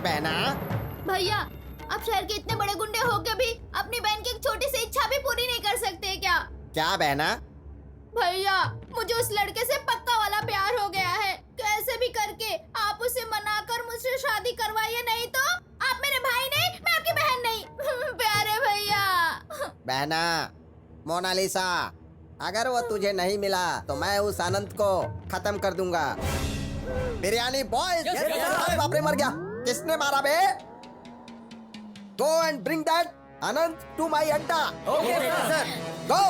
बहना, भैया, आप शहर के इतने बड़े गुंडे होके भी अपनी बहन की एक छोटी सी इच्छा भी पूरी नहीं कर सकते क्या? क्या बहना? भैया, मुझे उस लड़के से पक्का वाला प्यार हो गया है। कैसे भी करके आप उसे मनाकर मुझसे शादी करवाइए, नहीं तो आप मेरे भाई नहीं, मैं आपकी बहन नहीं। प्यारे भैया। बहना, मोनालिसा, अगर वो तुझे नहीं मिला तो मैं उस आनंद को खत्म कर दूंगा। बिरयानी बॉयज, अरे बाप रे, मर गया। किसने मारा बे? Go and bring that Anand to my adda. Okay sir, go.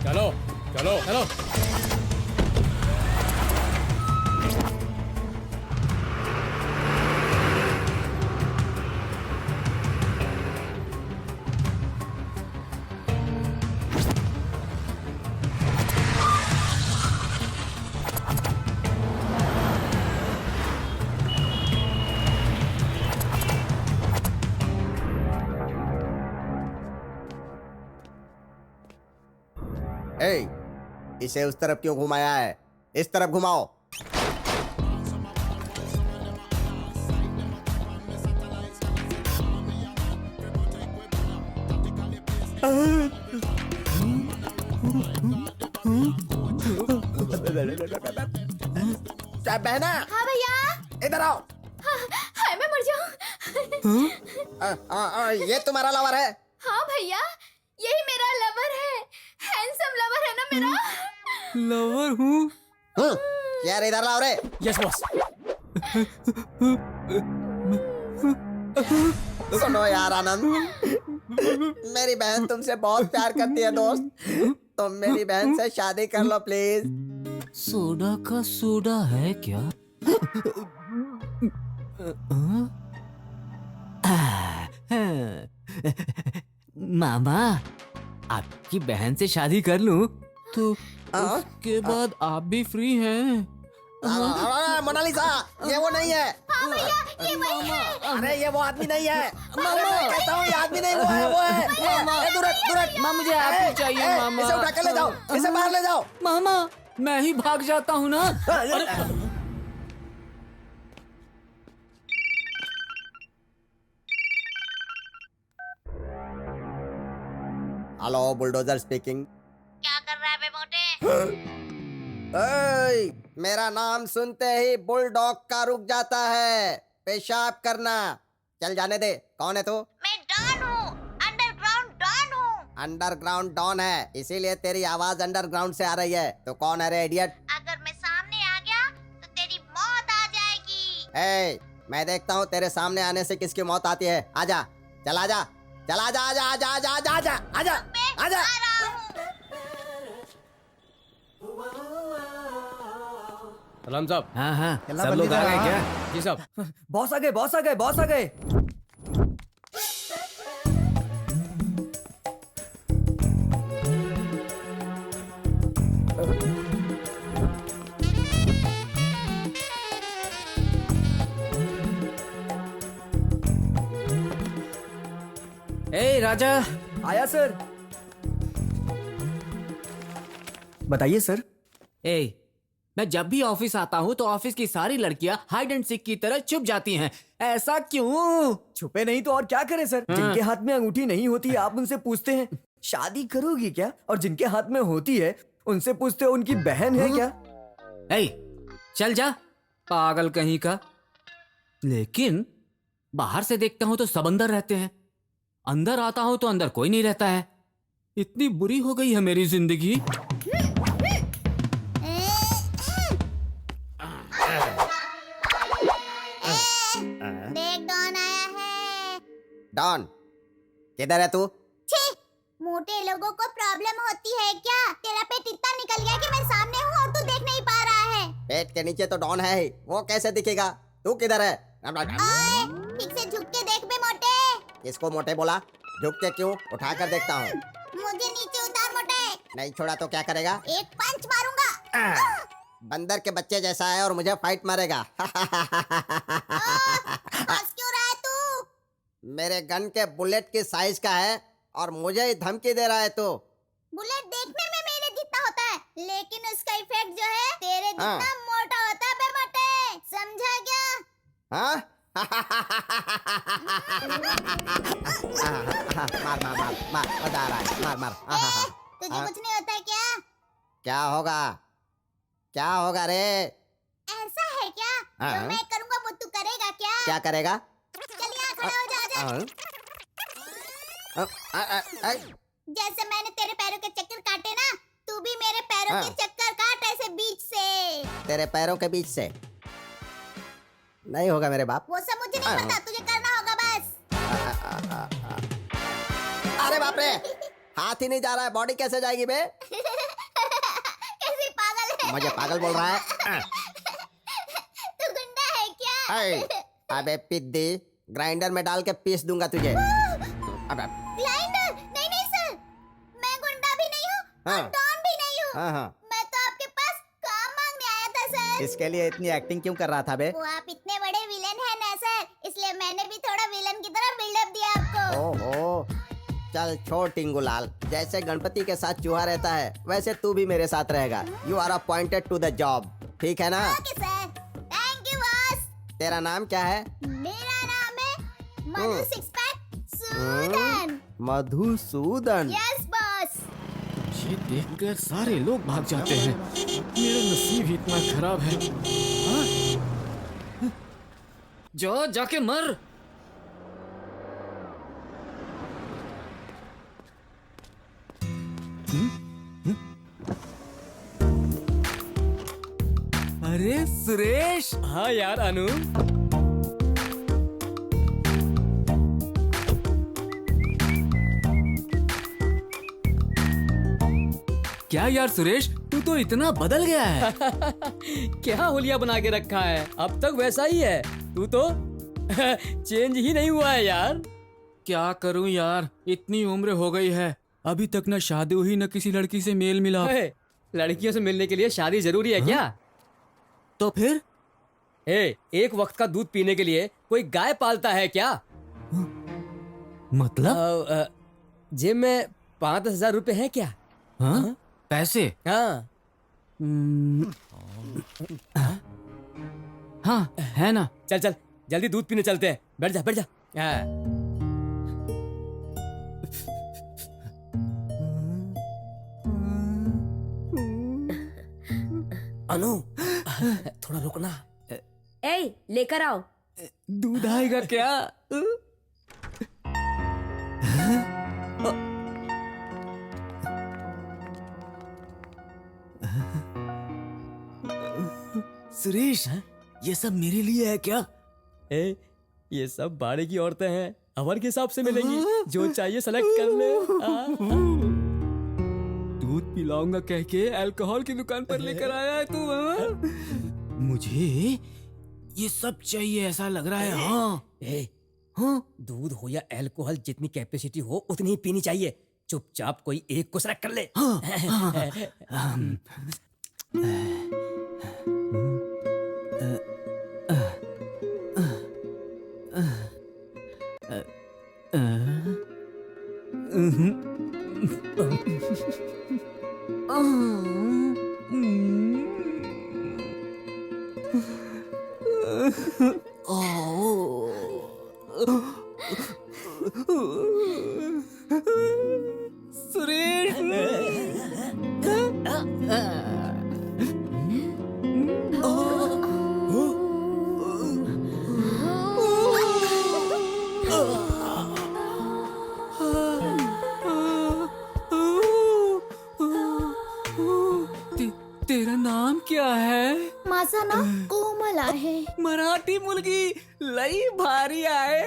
चलो चलो चलो। ए, इसे उस तरफ क्यों घुमाया है? इस तरफ घुमाओ। बहना, हाँ भैया। इधर आओ। हाय, मैं मर जाऊं। ये तुम्हारा लवर है? हाँ भैया, यही मेरा लवर है। हैंडसम लवर है ना मेरा। लवर हूँ। यार इधर लाओ रे। Yes boss. सुनो यार आनंद, मेरी बहन तुमसे बहुत प्यार करती है दोस्त। तुम मेरी बहन से शादी कर लो प्लीज। सोडा का सोडा है क्या? मामा, आपकी बहन से शादी कर लूं तो उसके बाद आप भी फ्री हैं। मोनालिसा, ये वो नहीं है। हाँ भैया, ये वही है। अरे ये वो आदमी नहीं है। मैं कहता हूँ ये आदमी नहीं, वो है, वो है। दूर हट, दूर हट। माँ, मुझे आप ही चाहिए मामा। इसे उठा कर ले जाओ, इसे बाहर ले जाओ। मामा, मैं ही भाग जाता हूँ ना। Hello, bulldozer speaking. क्या कर रहा है बे मोटे? मेरा नाम सुनते ही बुलडॉग का रुक जाता है पेशाब करना। चल जाने दे। कौन है तू? मैं डॉन हूँ, अंडरग्राउंड डॉन हूँ। अंडरग्राउंड डॉन है, इसीलिए तेरी आवाज अंडरग्राउंड से आ रही है। तो कौन है रे इडियट? अगर मैं सामने आ गया तो तेरी मौत आ जाएगी। मैं देखता हूँ तेरे सामने आने से किसकी मौत आती है। आजा, चल आजा, चल आजा, आजा आजा आजा आजा आजा आजा आजा। आ रहा हूँ। सलाम साहब। हाँ हाँ, सब लोग आ गए क्या? जी साहब। बॉस आ गए, बॉस आ गए, बॉस आ गए। ए राजा। आया सर। बताइए सर। ए, मैं जब भी ऑफिस आता हूँ तो ऑफिस की सारी लड़कियां हाइड एंड सीक की तरह छुप जाती हैं। ऐसा क्यों? छुपे नहीं तो और क्या करें सर? जिनके हाथ में अंगूठी नहीं होती आप उनसे पूछते हैं शादी करोगी क्या, और जिनके हाथ में होती है उनसे पूछते हो उनकी बहन है क्या। ए, चल जा पागल कहीं का। लेकिन बाहर से देखता हूँ तो सब अंदर रहते हैं, अंदर आता हूँ तो अंदर कोई नहीं रहता है। इतनी बुरी हो गई है मेरी जिंदगी। देख, डॉन आया है। डॉन, किधर है तू? छी, मोटे लोगों को प्रॉब्लम होती है क्या? तेरा पेट इतना निकल गया कि मैं सामने हूँ और तू देख नहीं पा रहा है। पेट के नीचे तो डॉन है ही, वो कैसे दिखेगा? तू किधर है? ओए, ठीक से झुक के देख बे मोटे। इसको मोटे बोला? झुक के क्यों? उठा कर देखता हूँ। मुझे नीचे उतार मोटे। नहीं छोड़ा तो क्या करेगा? एक पंच मारूंगा। बंदर के बच्चे जैसा है और मुझे फाइट मारेगा। हंस क्यों रहा है तू? मेरे गन के बुलेट की साइज का है और मुझे ही धमकी दे रहा है तू। बुलेट देखने में मेरे जितना होता है, लेकिन उसका इफेक्ट जो है तेरे जितना मोटा होता है बे मोटे, समझा क्या? हाँ? मार मार मार मार, मजा आ रहा है, मार मार। तुझे कुछ नहीं होता है क्या? क्या होगा? क्या होगा रे? ऐसा है क्या? जो मैं करूँगा वो तू करेगा क्या? क्या करेगा? चल यहाँ खड़ा हो जा, आजा। जैसे मैंने तेरे पैरों के चक्कर काटे ना, तू भी मेरे पैरों के चक्कर काट ऐसे बीच से। तेरे पैरों के बीच से नहीं होगा मेरे बाप। वो सब मुझे नहीं पता, तुझे करना होगा बस। अरे बाप रे, हाथ ही नहीं जा रहा है, बॉडी कैसे जाएगी बे? कैसी पागल है? मुझे पागल बोल रहा है? तू गुंडा है क्या? अबे पिद्दी, ग्राइंडर में डाल के पीस दूंगा तुझे। अबे ग्राइंडर? नहीं नहीं सर, मैं गुंडा भी नहीं हूँ और डॉन भी नहीं हूँ। मैं तो आपके पास काम मांगने आया था सर। इसके लिए इतनी एक्टिंग क्यों कर रहा था बे? वो आप इतने बड़े विलन हैं ना सर, इसलिए मैंने भी थोड़ा विलन की तरह बिल्डअप दिया आपको। ओहो, चल छोड़ टिंगूलाल, जैसे गणपति के साथ चूहा रहता है वैसे तू भी मेरे साथ रहेगा। You are appointed to the job, ठीक है ना? Okay sir, thank you boss. तेरा नाम क्या है? मेरा नाम है Madhu six pack Sudan. Madhusudan. Yes boss. ये देखकर सारे लोग भाग जाते हैं। मेरा नसीब ही इतना खराब है। हाँ? जाके मर। अरे सुरेश। हाँ यार अनु, क्या यार सुरेश, तू तो इतना बदल गया है। क्या होलिया बना के रखा है, अब तक वैसा ही है। तू तो चेंज ही नहीं हुआ है यार। क्या करूं यार, इतनी उम्र हो गई है, अभी तक न शादी हुई न किसी लड़की से मेल मिला। लड़कियों से मिलने के लिए शादी जरूरी है क्या? तो फिर एक वक्त का दूध पीने के लिए कोई गाय पालता है क्या? मतलब जेब में 5,000 रुपए है क्या? हाँ? पैसे? हाँ हाँ है ना। चल चल जल्दी दूध पीने चलते हैं, बैठ जा बैठ जा। हाँ। अनु थोड़ा रुकना। ए, लेकर आओ। दूध आएगा क्या? सुरेश, ये सब मेरे लिए है क्या? ये सब बाड़े की औरतें हैं, अवर के हिसाब से मिलेंगी, जो चाहिए सेलेक्ट कर ले। दूध पिलाऊंगा कह के अल्कोहल की दुकान पर लेकर आया है तू। हाँ? मुझे ये सब चाहिए ऐसा लग रहा है। हाँ दूध हो या अल्कोहल, जितनी कैपेसिटी हो उतनी ही पीनी चाहिए। चुपचाप कोई एक को सेलेक्ट कर ले। सुरेश, तेरा नाम क्या है? माझा नाव कोमल आहे. मराठी मुलगी लई भारी आहे.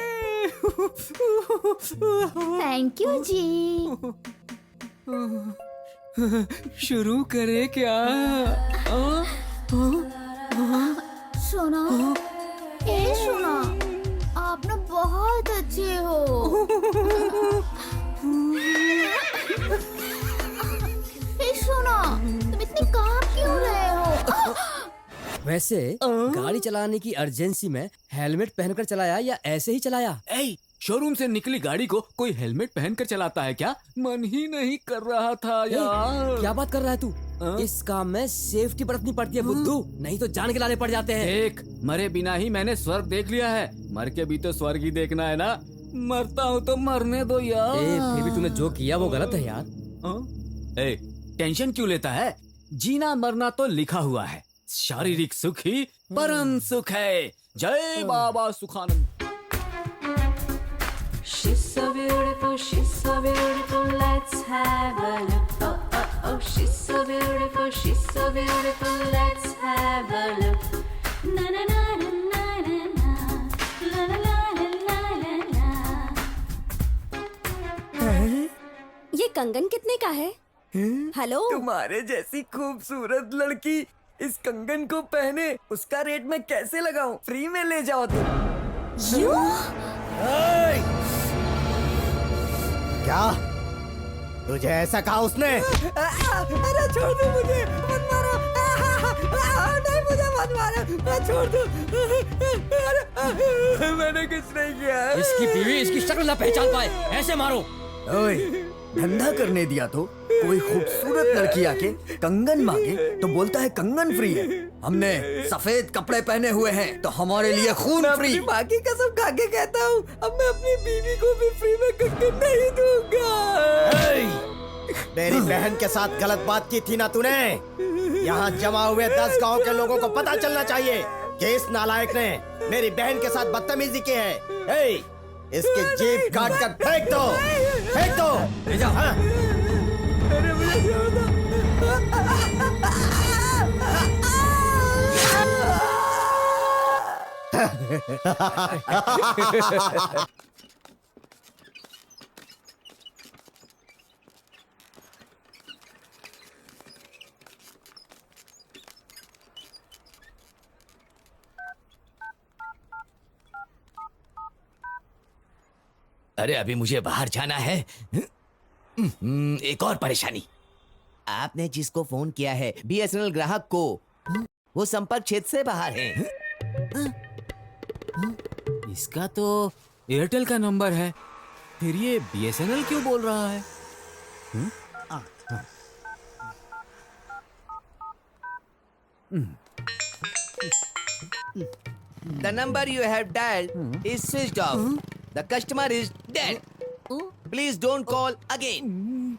थैंक यू जी. शुरू करे क्या? सुना, ए सुना, आप ना बहुत अच्छे हो. ए सुना, तुम इतनी कांप क्यों रहे हो? वैसे गाड़ी चलाने की अर्जेंसी में हेलमेट पहनकर चलाया या ऐसे ही चलाया? शोरूम से निकली गाड़ी को कोई हेलमेट पहनकर चलाता है क्या? मन ही नहीं कर रहा था यार। क्या बात कर रहा है तू? हाँ? इस काम में सेफ्टी बरतनी पड़ती है बुद्धू, नहीं तो जान के लाने पड़ जाते हैं। देख, मरे बिना ही मैंने स्वर्ग देख लिया है, मर के भी तो स्वर्ग ही देखना है ना। मरता हूँ तो मरने दो यार। फिर भी तूने जो किया वो गलत है यार। ए, टेंशन क्यों लेता है? जीना मरना तो लिखा हुआ है, शारीरिक सुख ही परम सुख है। जय बाबा Sukhanand. She's so beautiful, let's have a look. Oh, oh, oh, she's so beautiful, let's have a look. Na na na na na na na, la la la la la la. ये कंगन कितने का है? हेलो, तुम्हारे जैसी खूबसूरत लड़की इस कंगन को पहने, उसका रेट मैं कैसे लगाऊं? फ्री में ले जाओ तुम। क्या तुझे ऐसा कहा उसने? अरे छोड़ दो मुझे, मत मारो। नहीं, मुझे मत मारो, छोड़ दो। मैंने कुछ नहीं किया। इसकी बीवी इसकी शक्ल ना पहचान पाए, ऐसे मारो। ओए, धंधा करने दिया तो कोई खूबसूरत लड़की आके कंगन मांगे तो बोलता है कंगन फ्री है। हमने सफेद कपड़े पहने हुए हैं तो हमारे लिए खून फ्री। बाकी कसम खा के कहता हूँ, अब मैं अपनी बीवी को भी फ्री में कंगन नहीं दूंगा। मेरी बहन के साथ गलत बात की थी ना तूने? यहाँ जमा हुए 10 गांव के लोगों को पता चलना चाहिए कि इस नालायक ने मेरी बहन के साथ बदतमीजी की है। इसकी जीभ काट कर फेंक दो, फेंक दो। हाँ? अरे मुझे छोड़ दो। अरे अभी मुझे बाहर जाना है। एक और परेशानी। आपने जिसको फोन किया है बीएसएनएल ग्राहक को, वो संपर्क क्षेत्र से बाहर है। इसका तो एयरटेल का नंबर है, फिर ये बीएसएनएल क्यों बोल रहा है? The number you have dialed is switched off. The customer is dead. Please don't call again.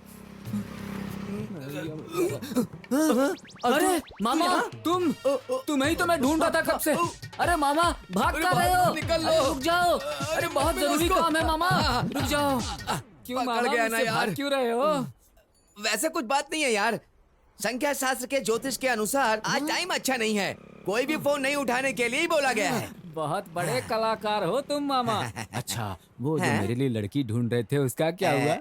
अरे मामा, तुम्हें ही तो मैं ढूंढ रहा था कब से। अरे मामा, भाग कर रहे हो? निकल लो। अरे रुक जाओ। अरे बहुत जरूरी काम है मामा, रुक जाओ। क्यों मामा, गया ना मुझसे यार। भाग क्यों रहे हो? वैसे कुछ बात नहीं है यार। संख्या शास्त्र के ज्योतिष के अनुसार आज टाइम अच्छा नहीं है। कोई भी फोन नहीं उठाने के लिए ही बोला गया है। बहुत बड़े कलाकार हो तुम मामा। अच्छा, वो जो हैं? मेरे लिए लड़की ढूंढ रहे थे उसका क्या हुआ?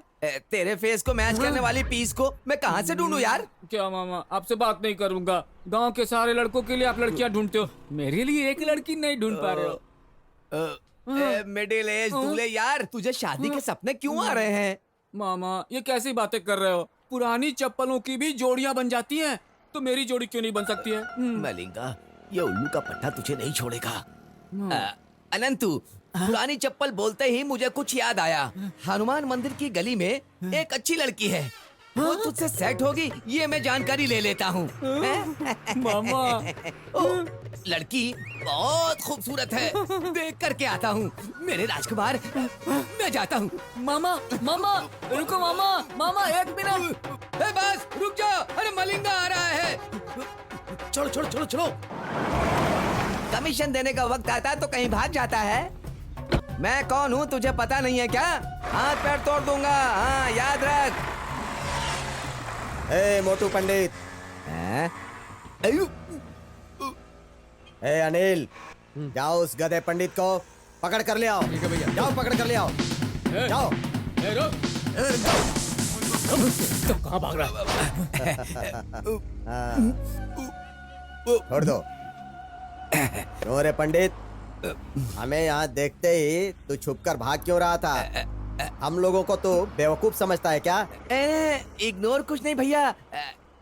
तेरे फेस को मैच करने वाली पीस को मैं कहाँ से ढूंढूं यार? क्या मामा, आपसे बात नहीं करूंगा। गांव के सारे लड़कों के लिए आप लड़कियां ढूंढते हो, मेरे लिए एक लड़की नहीं ढूंढ पा रहे हो। मिडिल एज दूल्हे यार, तुझे शादी के सपने क्यों आ रहे हैं? मामा, ये कैसी बातें कर रहे हो? पुरानी चप्पलों की भी जोड़ियां बन जाती हैं, तो मेरी जोड़ी क्यों नहीं बन सकती है? मलिंगा, ये उल्लू का पट्टा तुझे नहीं छोड़ेगा। अनंतु, पुरानी चप्पल बोलते ही मुझे कुछ याद आया। हनुमान मंदिर की गली में एक अच्छी लड़की है, वो तुझसे सेट होगी, ये मैं जानकारी ले लेता हूँ। मामा, लड़की बहुत खूबसूरत है, देख करके आता हूँ। मेरे राजकुमार, मैं जाता हूँ। मामा, मामा, रुको मामा, मामा एक मिनट। बस रुक जाओ, अरे मलिंगा आ रहा है। चलो चलो चलो चलो। कमीशन देने का वक्त आता है तो कहीं भाग जाता है। मैं कौन हूँ तुझे पता नहीं है क्या? हाथ पैर तोड़ दूंगा, हाँ याद रख। ए मोटू पंडित, ए अनिल, जाओ उस गधे पंडित को पकड़ कर ले आओ। ठीक है भैया, जाओ पकड़ कर ले आओ। जाओ। कहाँ भाग रहा? छोड़ दो। क्यों रे पंडित, हमें यहाँ देखते ही तू छुपकर भाग क्यों रहा था? हम लोगों को तो बेवकूफ समझता है क्या? इग्नोर कुछ नहीं भैया,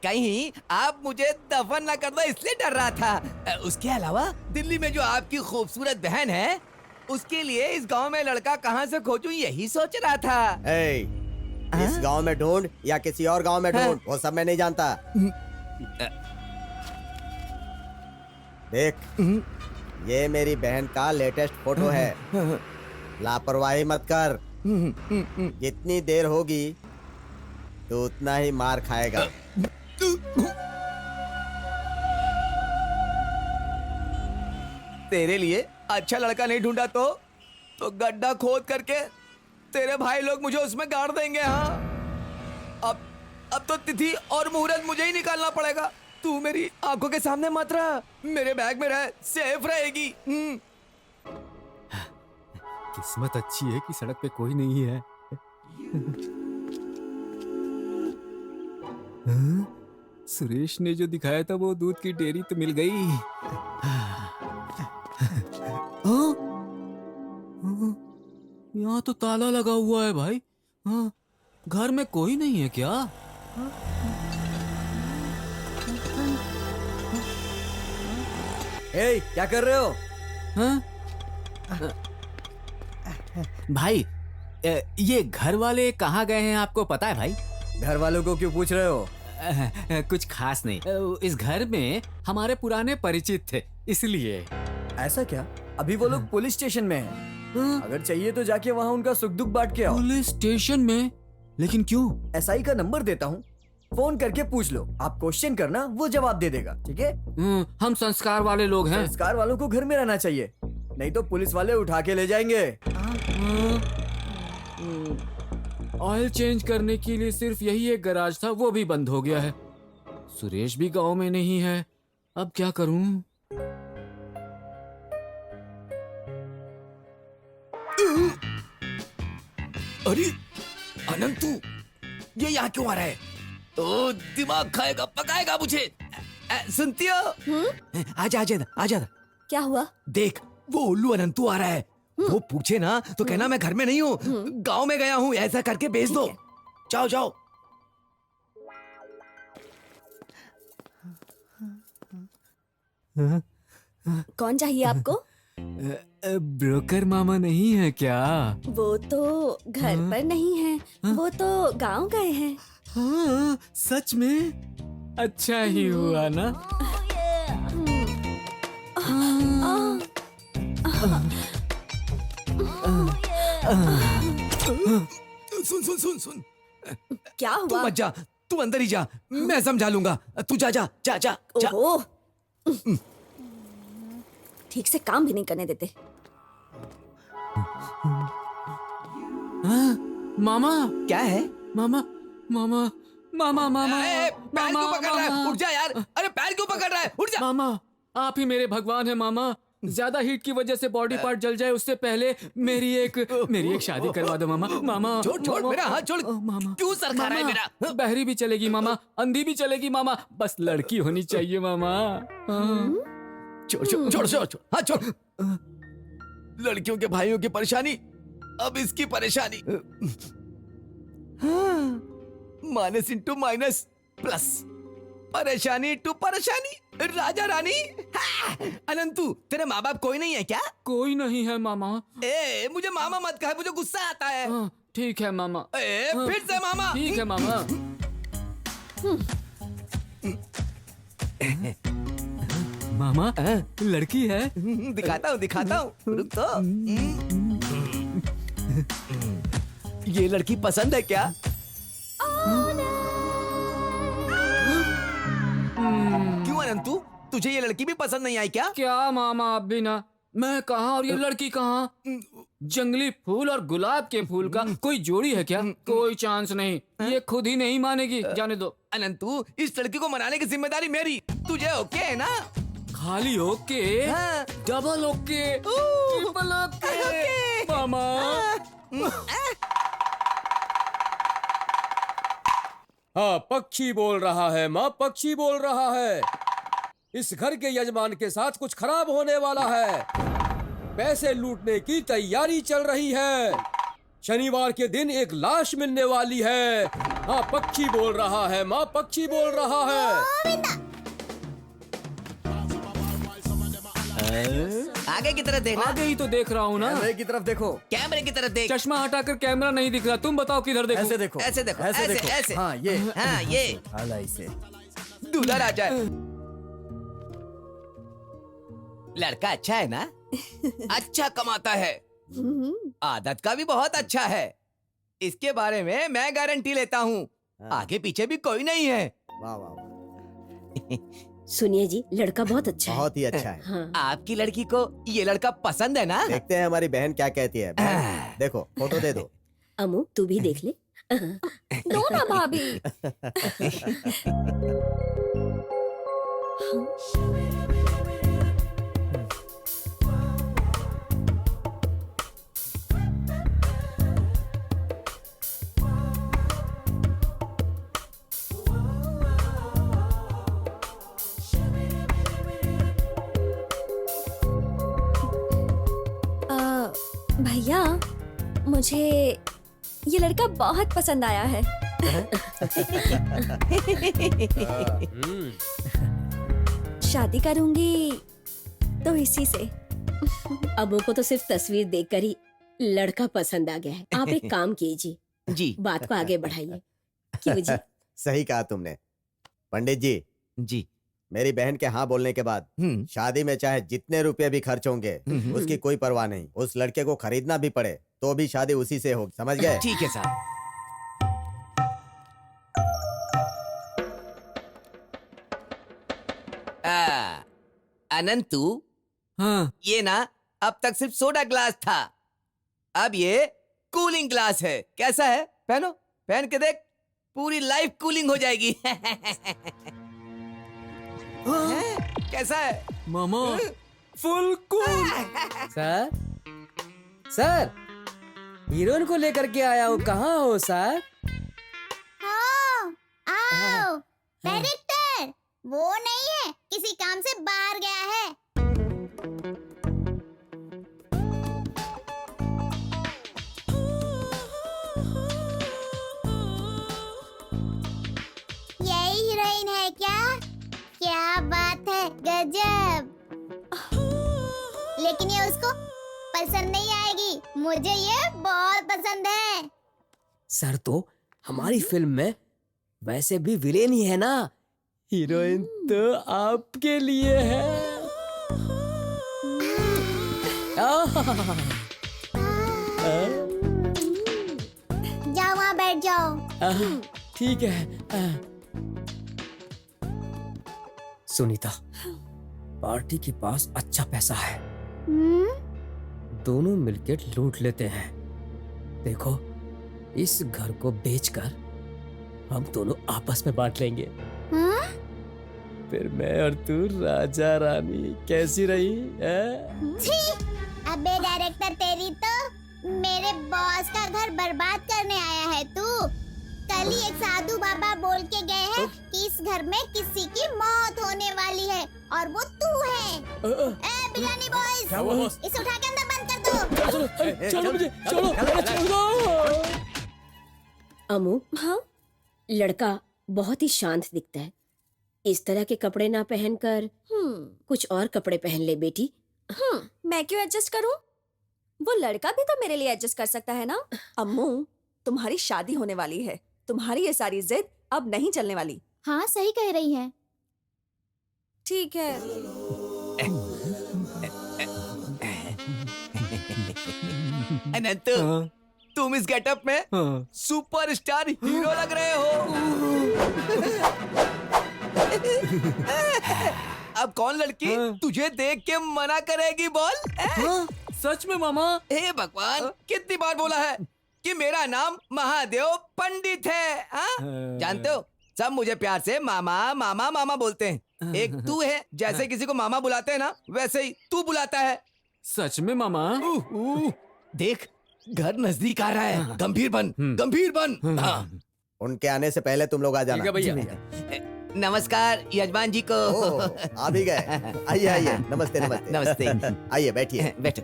कहीं आप मुझे दफन ना कर दो इसलिए डर रहा था। उसके अलावा दिल्ली में जो आपकी खूबसूरत बहन है उसके लिए इस गांव में लड़का कहाँ से खोजूं यही सोच रहा था। ए, इस गांव में ढूंढ या किसी और गांव में ढूंढ, वो सब मैं नहीं जानता। देख, ये मेरी बहन का लेटेस्ट फोटो है। लापरवाही मत कर। जितनी देर होगी तो उतना ही मार खाएगा। तेरे लिए अच्छा लड़का नहीं ढूंढा तो गड्ढा खोद करके तेरे भाई लोग मुझे उसमें गाड़ देंगे। हाँ, अब तो तिथि और मुहूर्त मुझे ही निकालना पड़ेगा। तू मेरी आंखों के सामने मत रह, मेरे बैग में रह, सेफ रहेगी। किस्मत अच्छी है कि सड़क पे कोई नहीं है। हाँ? सुरेश ने जो दिखाया था वो दूध की डेयरी तो मिल गई। यहाँ तो ताला लगा हुआ है भाई। हाँ, घर में कोई नहीं है क्या? ए, क्या कर रहे हो? हाँ? भाई, ये घर वाले कहाँ गए हैं आपको पता है भाई? घर वालों को क्यों पूछ रहे हो? कुछ खास नहीं। इस घर में हमारे पुराने परिचित थे इसलिए। ऐसा क्या? अभी वो लोग पुलिस स्टेशन में हैं। अगर चाहिए तो जाके वहाँ उनका सुख दुख बांट के आओ। पुलिस स्टेशन में? लेकिन क्यों? एसआई का नंबर देता हूँ, फोन करके पूछ लो। आप क्वेश्चन करना, वो जवाब दे देगा। ठीक है? हम संस्कार वाले लोग हैं। संस्कार वालों को घर में रहना चाहिए, नहीं तो पुलिस वाले उठा के ले जाएंगे। ऑयल चेंज करने के लिए सिर्फ यही एक गैराज था, वो भी बंद हो गया है। सुरेश भी गांव में नहीं है, अब क्या करूं? अरे अनंत, तू ये यहाँ क्यों आ रहा है? ओ, दिमाग खाएगा, पकाएगा मुझे। सुनती हो? आजा आजा आजा। क्या हुआ? देख, वो उल्लू अनंतू आ रहा है। वो पूछे ना तो कहना मैं घर में नहीं हूँ, गांव में गया हूँ, ऐसा करके भेज दो। जाओ जाओ। कौन चाहिए आपको? ब्रोकर मामा नहीं है क्या? वो तो घर पर नहीं है, वो तो गांव गए हैं। हाँ, सच में? अच्छा ही हुआ ना। सुन सुन सुन सुन, क्या हुआ? तू मत जा, तू अंदर ही जा, मैं समझा लूंगा। तू जा जा जा जा जा। ओहो, ठीक से काम भी नहीं करने देते। मामा, क्या है? मामा मामा मामा मामा पैर क्यों पकड़ रहा है? उठ जा यार। अरे पैर क्यों पकड़ रहा है? उठ जा। मामा, आप ही मेरे भगवान है मामा। ज्यादा हीट की वजह से बॉडी पार्ट जल जाए उससे पहले मेरी एक शादी करवा दो मामा। मामा छोड़ छोड़, मामा, मेरा हाथ छोड़। मामा क्यों सर खा रहा है मेरा? बहरी भी चलेगी मामा, अंधी भी चलेगी मामा, बस लड़की होनी चाहिए मामा। छोड़ छोड़ छोड़ छोड़ छोड़, हाँ छोड़। लड़कियों के भाइयों की परेशानी, अब इसकी परेशानी। माइनस इंटू माइनस प्लस, परेशानी टू परेशानी। राजा रानी। अनंतु, तेरे माँ बाप कोई नहीं है क्या? कोई नहीं है मामा। ए, मुझे मामा मत कह, मुझे गुस्सा आता है। ठीक है मामा। ए, फिर से मामा। ठीक है मामा। मामा, लड़की है। दिखाता हूँ रुक तो। ये लड़की पसंद है क्या? क्यों अनंतु, तुझे ये लड़की भी पसंद नहीं आई क्या? क्या मामा, आप भी ना। मैं कहाँ और ये लड़की कहाँ? जंगली फूल और गुलाब के फूल का कोई जोड़ी है क्या? कोई चांस नहीं, ये खुद ही नहीं मानेगी। जाने दो। अनंतु, इस लड़की को मनाने की जिम्मेदारी मेरी, तुझे ओके है ना? खाली ओके? हाँ। डबल ओके, ट्रिपल ओके मामा। हाँ, पक्षी बोल रहा है माँ, पक्षी बोल रहा है। इस घर के यजमान के साथ कुछ खराब होने वाला है। पैसे लूटने की तैयारी चल रही है। शनिवार के दिन एक लाश मिलने वाली है। हाँ, पक्षी बोल रहा है माँ, पक्षी बोल रहा है। आगे की तरफ देखना। आगे ही तो देख रहा हूँ ना। कैमरे की तरफ देखो। कैमरे की तरफ देख। चश्मा हटाकर कैमरा नहीं दिख रहा, तुम बताओ किधर देखो। ऐसे देखो, ऐसे देखो, ऐसे ऐसे, देखो। ऐसे। हाँ ये, हाँ ये हाला इसे। दूल्हा राजा है। लड़का अच्छा है ना? अच्छा कमाता है, आदत का भी बहुत अच्छा है। इसके बारे में मैं गारंटी लेता हूँ। आगे पीछे भी कोई नहीं है। वाह वाह वाह, सुनिए जी, लड़का बहुत अच्छा है। बहुत ही अच्छा है। हाँ। आपकी लड़की को ये लड़का पसंद है ना? देखते हैं हमारी बहन क्या कहती है। बहन, देखो फोटो दे दो। अमू तू भी देख ले। दो ना भाभी। भैया, मुझे ये लड़का बहुत पसंद आया है। शादी करूंगी तो इसी से। अबू को तो सिर्फ तस्वीर देखकर ही लड़का पसंद आ गया है। आप एक काम कीजिए, जी बात को आगे बढ़ाइए। क्यों जी? सही कहा तुमने। पंडित जी, जी। मेरी बहन के हाँ बोलने के बाद शादी में चाहे जितने रुपए भी खर्च होंगे उसकी कोई परवाह नहीं। उस लड़के को खरीदना भी पड़े तो भी शादी उसी से होगी, समझ गए? ठीक है साहब। अनंतु, हाँ। ये ना अब तक सिर्फ सोडा ग्लास था, अब ये कूलिंग ग्लास है। कैसा है? पहनो, पहन के देख, पूरी लाइफ कूलिंग हो जाएगी। कैसा है मामा? Full cool. Sir, sir, heroine को लेकर के आया हूँ। कहाँ हो सर? हाँ, आओ। डायरेक्टर वो नहीं है, किसी काम से बाहर गया है। यही हीरोइन है क्या? क्या बात है, गजब। लेकिन ये उसको पसंद नहीं आएगी, मुझे ये बहुत पसंद है। सर तो हमारी फिल्म में वैसे भी विलेन ही है ना। हीरोइन तो आपके लिए है। जाओ वहाँ बैठ जाओ। ठीक है। सुनीता, पार्टी के पास अच्छा पैसा है, दोनों मिलकर लूट लेते हैं। देखो, इस घर को बेचकर हम दोनों आपस में बांट लेंगे। हाँ? फिर मैं और तू राजा रानी। कैसी रही है? अबे डायरेक्टर, तेरी तो मेरे बॉस का घर बर्बाद करने आया है तू। कल ही एक साधु बाबा बोल के गए हैं कि इस घर में किसी की मौत होने वाली है और वो तू है। ए बिरयानी बॉयज, इसे उठा के अंदर बंद कर दो। चलो मुझे, चलो। अमू, हाँ, लड़का बहुत ही शांत दिखता है। इस तरह के कपड़े ना पहनकर कुछ और कपड़े पहन ले बेटी। मैं क्यों एडजस्ट करूं? वो लड़का भी तो मेरे लिए एडजस्ट कर सकता है ना। अम्मू, तुम्हारी शादी होने वाली है, तुम्हारी ये सारी जिद अब नहीं चलने वाली। हाँ, सही कह रही है। ठीक है। अनंत, तुम इस गेटअप में सुपरस्टार हीरो लग रहे हो। अब कौन लड़की तुझे देख के मना करेगी बोल? सच में मामा? हे भगवान, कितनी बार बोला है कि मेरा नाम महादेव पंडित है। जानते हो, सब मुझे प्यार से मामा मामा मामा बोलते हैं। एक तू है, जैसे किसी को मामा बुलाते हैं ना, वैसे ही तू बुलाता है। सच में मामा? देख, घर नजदीक आ रहा है। गंभीर बन, गंभीर बन। हाँ। उनके आने से पहले तुम लोग आ जाना। भैया। नमस्कार यजमान जी को। आ भी गए। आइए आइए, नमस्ते नमस्ते। नमस्ते। आइए बैठिए। बैठो।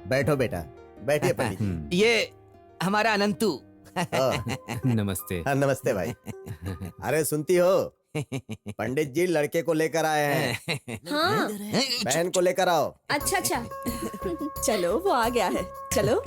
बैठो बेटा, बैठिए पंडित जी। ये हमारा अनंतु। नमस्ते। हाँ, नमस्ते भाई। अरे सुनती हो, पंडित जी लड़के को लेकर आए हैं। हाँ बहन को लेकर आओ। अच्छा अच्छा चलो वो आ गया है, चलो।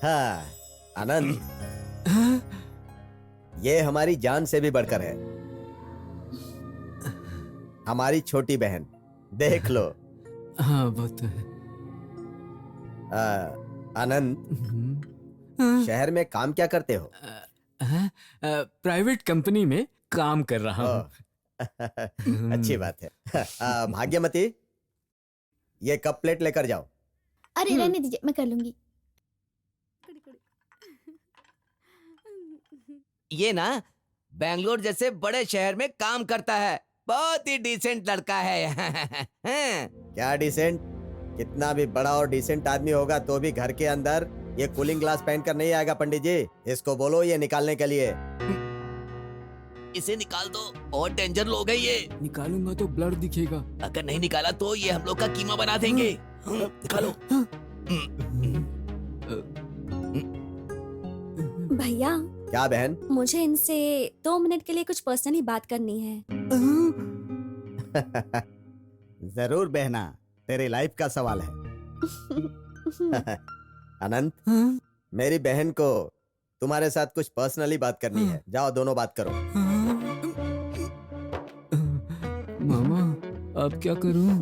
हाँ आनंद, ये हमारी जान से भी बढ़कर है, हमारी छोटी बहन। देख लो। हाँ वो तो है। आनंद, शहर में काम क्या करते हो? प्राइवेट कंपनी में काम कर रहा हूँ। अच्छी बात है। भाग्यमती, ये कप प्लेट लेकर जाओ। अरे रहने दीजिए, मैं कर लूंगी। ये ना बेंगलोर जैसे बड़े शहर में काम करता है, बहुत ही डिसेंट लड़का है। क्या डिसेंट? कितना भी बड़ा और डिसेंट आदमी होगा तो भी घर के अंदर ये कूलिंग ग्लास पहनकर नहीं आएगा। पंडित जी, इसको बोलो ये निकालने के लिए। इसे निकाल दो, बहुत डेंजर लोग हैं ये। निकालूंगा तो ब्लड दिखेगा। अगर नहीं निकाला तो ये हम लोग का कीमा बना देंगे। निकालो। भैया, क्या बहन? मुझे इनसे 2 मिनट के लिए कुछ पर्सनली बात करनी है। जरूर बहना, तेरी लाइफ का सवाल है। अनंत, मेरी बहन को तुम्हारे साथ कुछ पर्सनली बात करनी है। जाओ दोनों बात करो। मामा अब क्या करूं?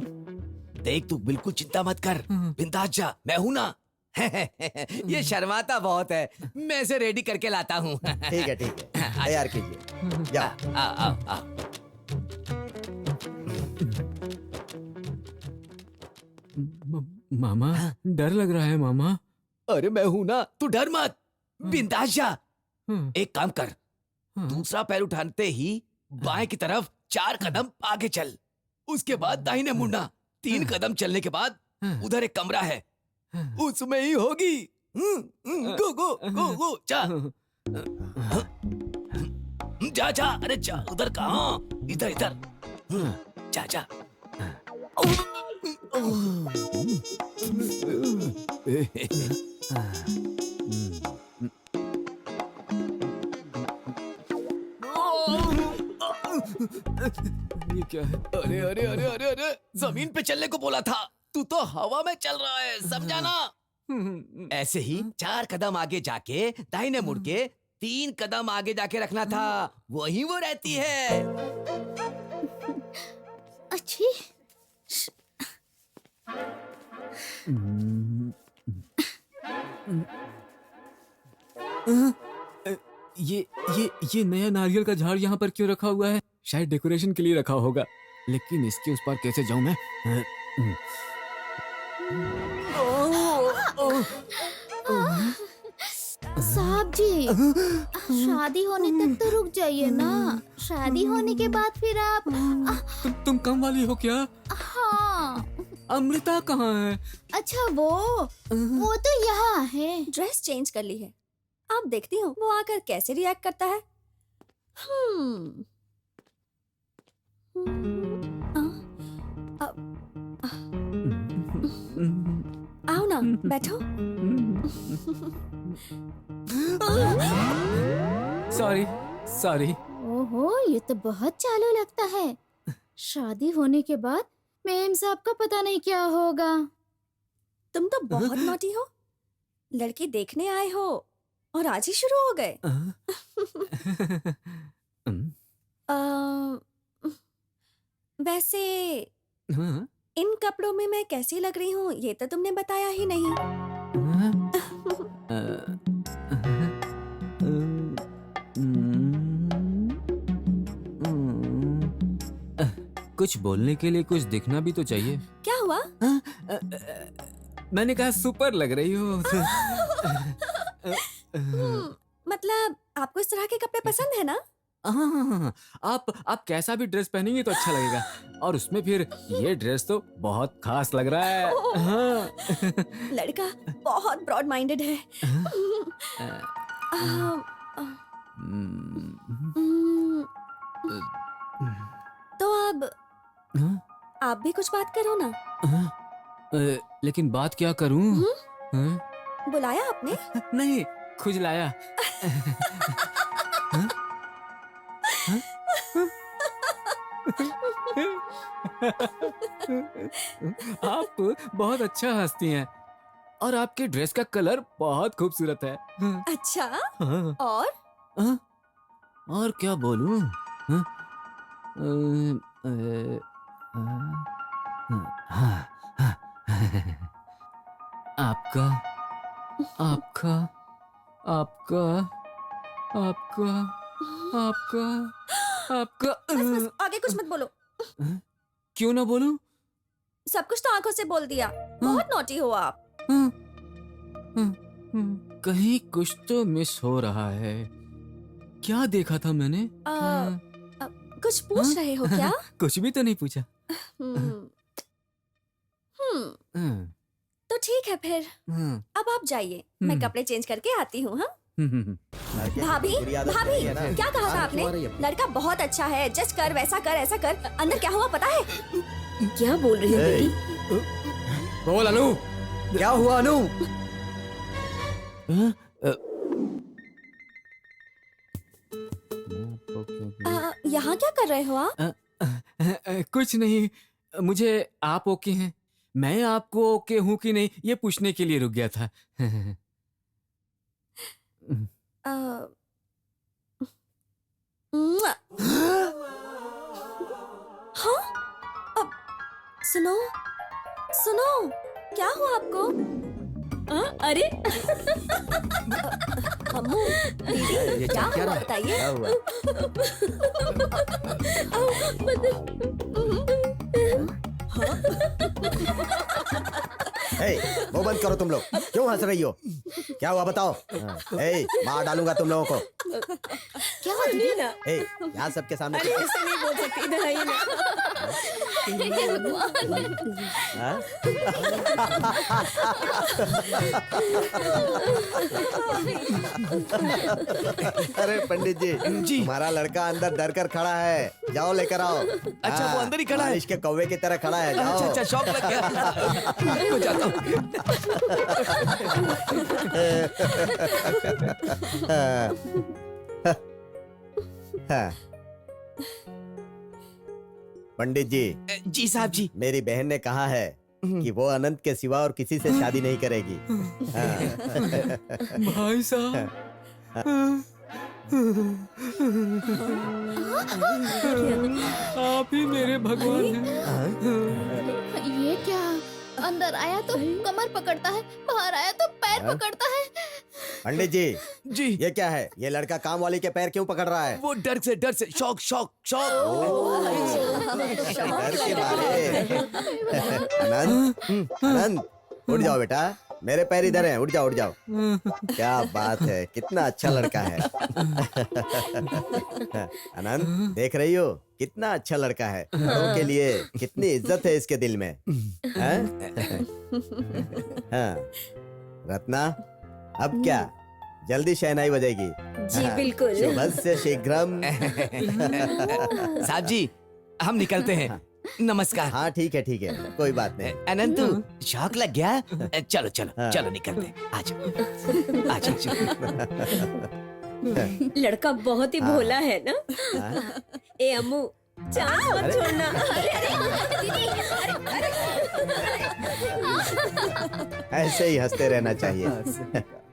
देख तू बिल्कुल चिंता मत कर, बिंदास जा, मैं हूं ना। ये शर्माता बहुत है, मैं इसे रेडी करके लाता हूँ। ठीक है तैयार कीजिए, जाओ। आ। मामा डर लग रहा है मामा। अरे मैं हूं ना, तू डर मत, बिंदास जा। एक काम कर, दूसरा पैर उठाते ही बाएं की तरफ 4 कदम आगे चल, उसके बाद दाहिने मुड़ना। 3 कदम चलने के बाद उधर एक कमरा है, उसमें ही होगी। गो गो गो गो जा। जा जा, अरे जा, उधर कहाँ, इधर इधर जा जा। ये क्या है? अरे अरे अरे अरे अरे, जमीन पे चलने को बोला था, तू तो हवा में चल रहा है, समझा ना? ऐसे ही 4 कदम आगे जाके दाहिने मुड़ के 3 कदम आगे जाके रखना था, वही वो रहती है। अच्छी। ये नया नारियल का झाड़ यहाँ पर क्यों रखा हुआ है? शायद डेकोरेशन के लिए रखा होगा, लेकिन इसके उस पार कैसे जाऊं मैं? साहब जी, शादी होने तक तो रुक जाइए ना। शादी होने के बाद फिर आप तुम कम वाली हो क्या? हाँ। अमृता कहाँ है? अच्छा वो तो यहाँ है। ड्रेस चेंज कर ली है, अब देखती हूँ वो आकर कैसे रिएक्ट करता है। आओ ना, बैठो। सॉरी। ओहो, ये तो बहुत चालू लगता है। शादी होने के बाद मेम साहब का पता नहीं क्या होगा। तुम तो बहुत नॉटी हो, लड़की देखने आए हो और आज ही शुरू हो गए। वैसे इन कपड़ों में मैं कैसी लग रही हूँ ये तो तुमने बताया ही नहीं। कुछ बोलने के लिए कुछ दिखना भी तो चाहिए। क्या हुआ? मैंने कहा सुपर लग रही हो। मतलब आपको इस तरह के कपड़े पसंद है ना? हाँ, आप कैसा भी ड्रेस पहनेंगे तो अच्छा लगेगा। और उसमें फिर ये ड्रेस तो बहुत खास लग रहा है। हाँ। लड़का बहुत ब्रॉड माइंडेड है। तो अब आप भी कुछ बात करो ना। लेकिन बात क्या करूं? हाँ? बुलाया आपने? नहीं, खुजलाया। आप बहुत अच्छा हंसती हैं और आपके ड्रेस का कलर बहुत खूबसूरत है। अच्छा, हाँ। और? और क्या बोलूं? हाँ? आपका आपका आपका आपका आपका आपका बस आगे कुछ मत बोलो। क्यों ना बोलूं? सब कुछ तो आंखों से बोल दिया। बहुत नॉटी हो आप। कहीं कुछ तो मिस हो रहा है। क्या देखा था मैंने? कुछ पूछ रहे हो क्या? कुछ भी तो नहीं पूछा। तो ठीक है फिर। अब आप जाइए, मैं कपड़े चेंज करके आती हूँ। हाँ भाभी, भाभी, क्या कहा था आपने? लड़का बहुत अच्छा है, जज कर, वैसा कर, ऐसा कर। अंदर क्या हुआ पता है? क्या बोल रही हो बेटी? बोल अनु, क्या हुआ अनु? यहाँ क्या कर रहे हो आप? कुछ नहीं, मुझे आप ओके हैं, मैं आपको ओके हूँ कि नहीं ये पूछने के लिए रुक गया था। हाँ? अब सुनो, सुनो, क्या हुआ आपको? अरे अम्मू, दीदी, क्या हुआ बताइए? वो बंद करो तुम लोग, क्यों हंस रही हो? क्या हुआ बताओ? मार डालूंगा तुम लोगों को। क्या हुआ दीदी? यहाँ सबके सामने ऐसे नहीं बोल सकती, इधर आइए ना। अरे पंडित जी, तुम्हारा लड़का अंदर डर कर खड़ा है, जाओ लेकर आओ। अच्छा, वो अंदर ही खड़ा है? बारिश के कौवे की तरह खड़ा है, जाओ। अच्छा, शौक लग गया। मैं जाता हूँ। पंडित जी साहब जी, मेरी बहन ने कहा है कि वो अनंत के सिवा और किसी से शादी नहीं करेगी। भाई साहब, आप ही मेरे भगवान हैं। ये क्या? अंदर आया तो कमर पकड़ता है, बाहर आया तो पैर पकड़ता है। पंडित जी, ये क्या है? ये लड़का काम वाली के पैर क्यों पकड़ रहा है? वो डर से शौक डर के मारे। आनंद, उठ जाओ बेटा, मेरे पैर इधर हैं, उठ जाओ। क्या बात है, कितना अच्छा लड़का है। आनंद, देख रही हो कितना अच्छा लड़का है। बड़ों के लिए कितनी इज्जत है इसके दिल में। हाँ। रत्ना, अब क्या जल्दी शहनाई बजेगी? जी बिल्कुल। शुभस्य शीघ्रम। साहब जी, हम निकलते हैं। नमस्कार। हाँ ठीक है, कोई बात नहीं। अनंत, शौक लग गया? चलो निकलते हैं। आजा। लड़का बहुत ही भोला है ना? ए अम्मू, चांस मत छोड़ना। ऐसे ही हंसते रहना चाहिए।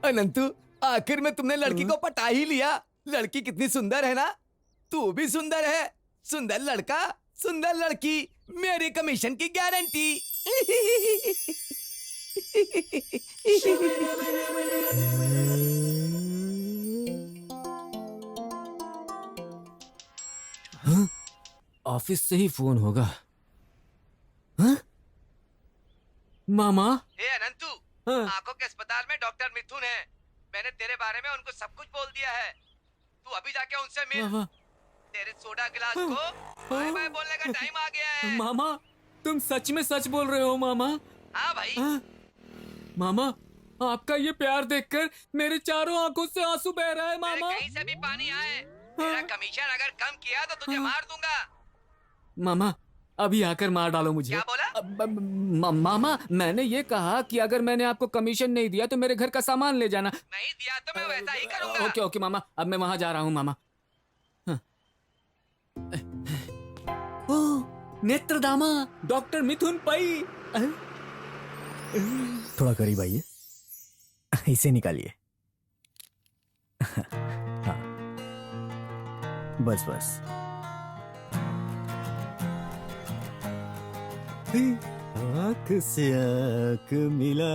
अनंतु, आखिर में तुमने लड़की को पटा ही लिया। लड़की कितनी सुंदर है ना? तू भी सुंदर है। सुंदर लड़का, सुंदर लड़की, मेरी कमीशन की गारंटी। ऑफिस से ही फोन होगा। हाँ? मामा। ए अनंतु, हाँ। आंखों के अस्पताल में डॉक्टर मिथुन है। मैंने तेरे बारे में उनको सब कुछ बोल दिया है। तू अभी जाके उनसे मिल। मामा। तेरे सोडा गिलास को बाय बाय बोलने का टाइम आ गया है। मामा, तुम सच में सच बोल रहे हो मामा? हाँ भाई। हाँ? मामा, आपका ये प्यार देखकर मेरे चारों आंखों से आंसू बह रहा है मामा। कहीं से भी पानी आए, मेरा कमीशन अगर कम किया तो तुझे मार दूंगा। मामा, अभी आकर मार डालो मुझे। क्या बोला? मामा, मैंने ये कहा कि अगर मैंने आपको कमीशन नहीं दिया तो मेरे घर का सामान ले जाना। नहीं दिया तो मैं वैसा ही करूंगा। ओके ओके मामा, अब मैं वहां जा रहा हूँ मामा। हाँ। ओह, नेत्रदामा, डॉक्टर मिथुन पै। थोड़ा करीब आइए, इसे निकालिए। हाँ, बस बस। आँख से आँख मिला।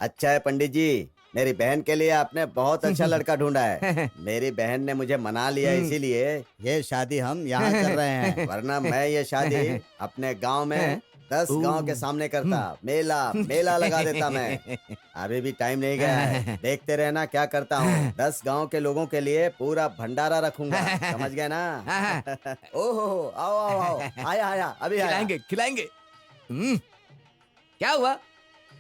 अच्छा है पंडित जी, मेरी बहन के लिए आपने बहुत अच्छा लड़का ढूंढा है। मेरी बहन ने मुझे मना लिया, इसीलिए ये शादी हम यहाँ कर रहे हैं। वरना मैं ये शादी अपने गांव में 10 गांव के सामने करता, मेला मेला लगा देता मैं। अभी भी टाइम नहीं गया है, देखते रहना क्या करता हूँ। 10 गांव के लोगों के लिए पूरा भंडारा रखूंगा, समझ गए ना? ओहो, आओ आओ आओ, आया आया, अभी आया। खिलाएंगे खिलाएंगे। क्या हुआ?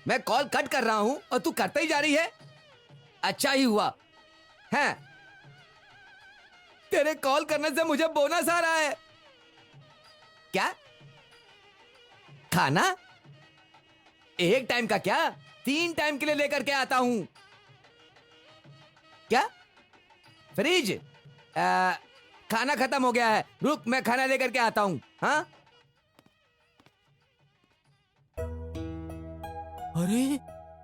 मैं कॉल कट कर रहा हूँ और तू करते ही जा रही है। अच्छा ही हुआ है, तेरे कॉल करने से मुझे बोनस आ रहा है। क्या? खाना? एक टाइम का क्या, 3 टाइम के लिए लेकर के आता हूं। क्या? फ्रिज? खाना खत्म हो गया है, रुक मैं खाना लेकर के आता हूं। हाँ? अरे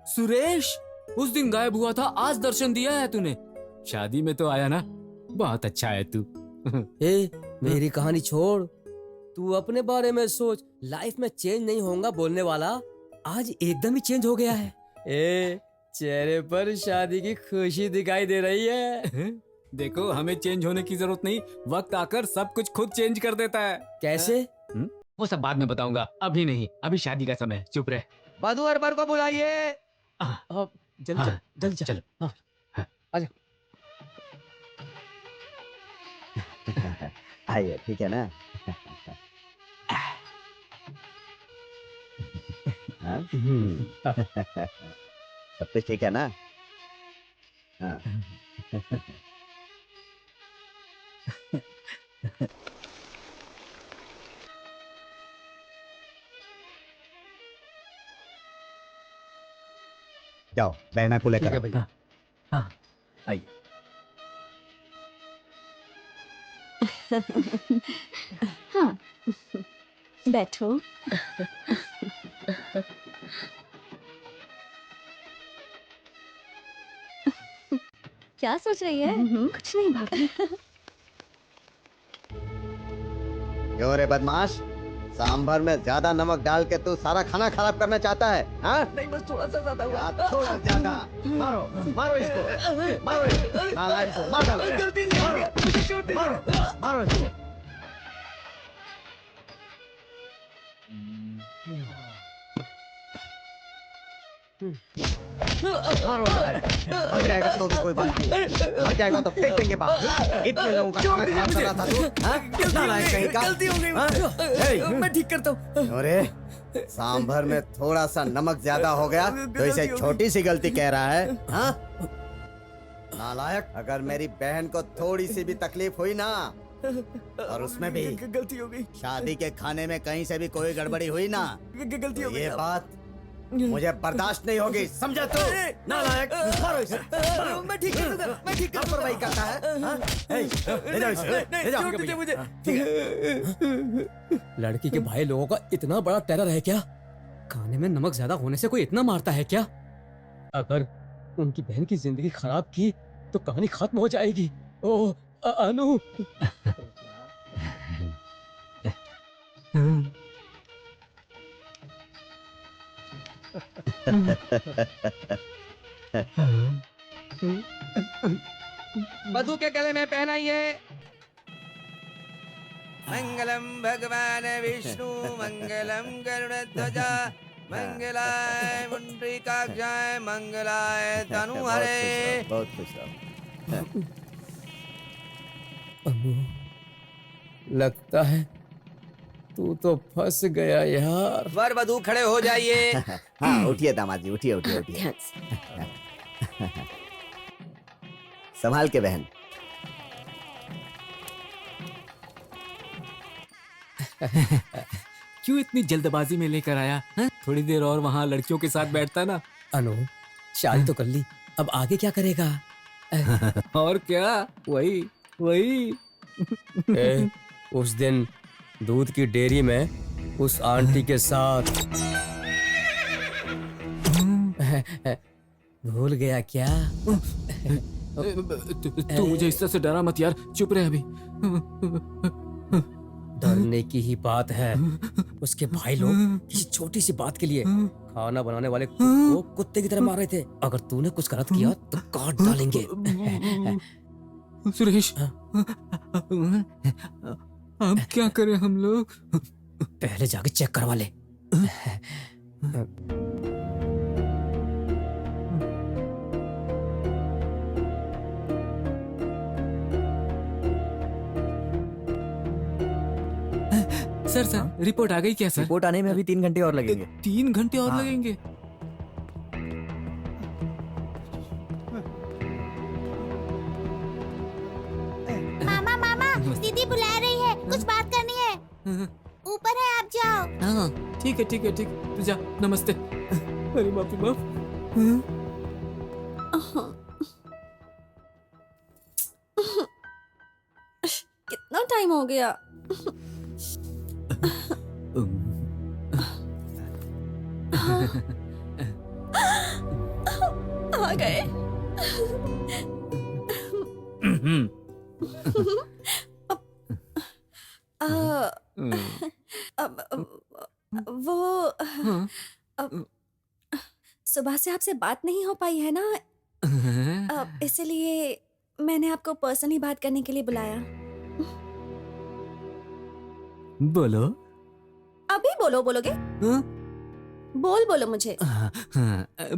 सुरेश, उस दिन गायब हुआ था, आज दर्शन दिया है तूने। शादी में तो आया ना, बहुत अच्छा है तू। ए, मेरी कहानी छोड़, तू अपने बारे में सोच। लाइफ में चेंज नहीं होगा बोलने वाला आज एकदम ही चेंज हो गया है। ए, चेहरे पर शादी की खुशी दिखाई दे रही है। देखो, हमें चेंज होने की जरूरत नहीं, वक्त आकर सब कुछ खुद चेंज कर देता है। कैसे? वो सब बाद में बताऊंगा, अभी नहीं, अभी शादी का समय। चुप रहे। बधू अरबर को बुलाइए। जल्दी चलो। आइए, ठीक है ना? हाँ? सब कुछ ठीक है ना? हाँ। जाओ, बहना को लेकर भैया। हाँ, आइए। हाँ, बैठो। क्या सोच रही है? कुछ नहीं भाभी। क्यों रे बदमाश, सांभर में ज्यादा नमक डाल के तू सारा खाना खराब करना चाहता है? हाँ? नहीं, बस थोड़ा सा ज्यादा हुआ। थोड़ा ज्यादा। मारो मारो इसको, मारो इसको, नालायक को, मार डालो। मारो मारो इसको। मर जाएगा तो भी कोई बात नहीं, मर जाएगा तो फेंक देंगे बाहर। इतने लोगों का खाना खराब कर रहा था तू, हाँ? नालायक कहीं का। गलती हो गई। हाँ? मैं ठीक करता हूँ। अरे, सांभर में थोड़ा सा नमक ज्यादा हो गया तो इसे छोटी सी गलती कह रहा है, हाँ? नालायक, अगर मेरी बहन को थोड़ी सी भी तकलीफ हुई ना, और उसमें भी गलती हो गई। शादी के खाने में कहीं से भी कोई गड़बड़ी हुई ना, गलती तो हो गई। ये बात मुझे बर्दाश्त नहीं होगी, समझा तू? नालायक, मारो इसे। मैं ठीक कर दूंगा, मैं ठीक कर लापरवाही करता है, हाँ? ए, ले जाओ इसे, ले जाओ। छोड़ दीजिए मुझे। लड़की के भाई लोगों का इतना बड़ा टेरर है क्या? खाने में नमक ज्यादा होने से कोई इतना मारता है क्या? अगर उनकी बहन की जिंदगी खराब की तो कहानी खत्म हो जाएगी। ओह अनु। वधू के गले में पहनाइए। मंगलम भगवान विष्णु मंगलम गरुड़ध्वजा मंगलाय मुंडरीकाक्षाय मंगलाय तनुहरे। बहुत खुश रहो। अम्मू, लगता है तू तो फंस गया यार। वर वधू खड़े हो जाइए। हाँ उठिए दामाद जी, उठिए उठिए उठिए। ध्यान से। संभाल के बहन। क्यों इतनी जल्दबाजी में लेकर आया है? थोड़ी देर और वहाँ लड़कियों के साथ बैठता ना। अनु, शादी तो कर ली, अब आगे क्या करेगा? और क्या, वही वही। उस दिन दूध की डेयरी में उस आंटी के साथ भूल गया क्या? तू मुझे इस तरह से डरा मत यार, चुप रहे अभी। डरने की ही बात है। उसके भाई लोग किसी छोटी सी बात के लिए खाना बनाने वाले कुक को कुत्ते की तरह मार रहे थे। अगर तूने कुछ गलत किया तो काट डालेंगे। सुरेश, अब क्या करें हम लोग? पहले जाके चेक करवा ले। सर रिपोर्ट आ गई क्या सर? रिपोर्ट आने में अभी 3 घंटे और लगेंगे। 3 घंटे और हाँ। लगेंगे? मामा मामा दीदी बुला रही है, कुछ बात करनी है। ऊपर है, आप जाओ। हाँ ठीक है ठीक है ठीक है, तू जा। नमस्ते। अरे बाप रे बाप। कितना टाइम हो गया? आ गए। वो सुबह से आपसे बात नहीं हो पाई है ना, इसलिए मैंने आपको पर्सनली बात करने के लिए बुलाया। बोलो। अभी बोलोगे? हाँ? बोलो मुझे।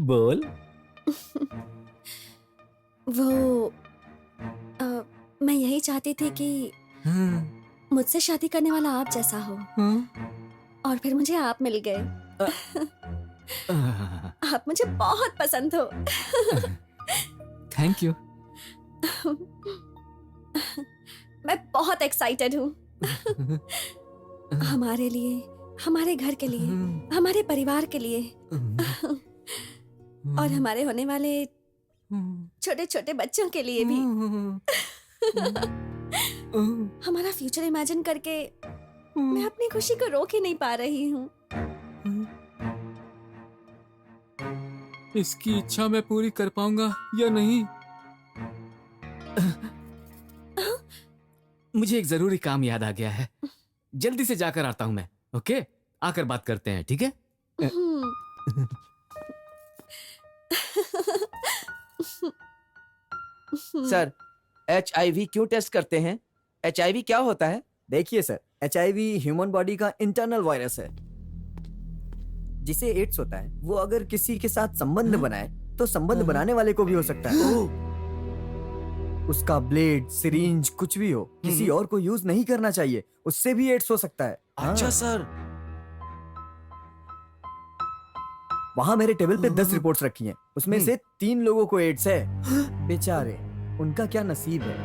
बोल। वो मैं यही चाहती थी कि मुझसे शादी करने वाला आप जैसा हो, और फिर मुझे आप मिल गए। आप मुझे बहुत पसंद हो। Thank you. मैं बहुत एक्साइटेड हूँ। हमारे लिए, हमारे घर के लिए, हमारे परिवार के लिए, और हमारे होने वाले छोटे छोटे बच्चों के लिए भी। हमारा फ्यूचर इमेजिन करके मैं अपनी खुशी को रोक ही नहीं पा रही हूँ। इसकी इच्छा मैं पूरी कर पाऊंगा या नहीं? मुझे एक जरूरी काम याद आ गया है, जल्दी से जाकर आता हूं मैं। ओके, आकर बात करते हैं, ठीक है? सर, HIV क्यों टेस्ट करते हैं? HIV क्या होता है? देखिए सर, HIV ह्यूमन बॉडी का इंटरनल वायरस है। जिसे एड्स होता है, वो अगर किसी के साथ संबंध बनाए तो संबंध बनाने वाले को भी हो सकता है। उसका ब्लेड, सिरिंज कुछ भी हो, किसी और को यूज नहीं करना चाहिए, उससे भी एड्स हो सकता है। अच्छा सर। वहाँ मेरे टेबल पे 10 रिपोर्ट्स रखी हैं, उसमें से 3 लोगों को एड्स है। बेचारे, उनका क्या नसीब है।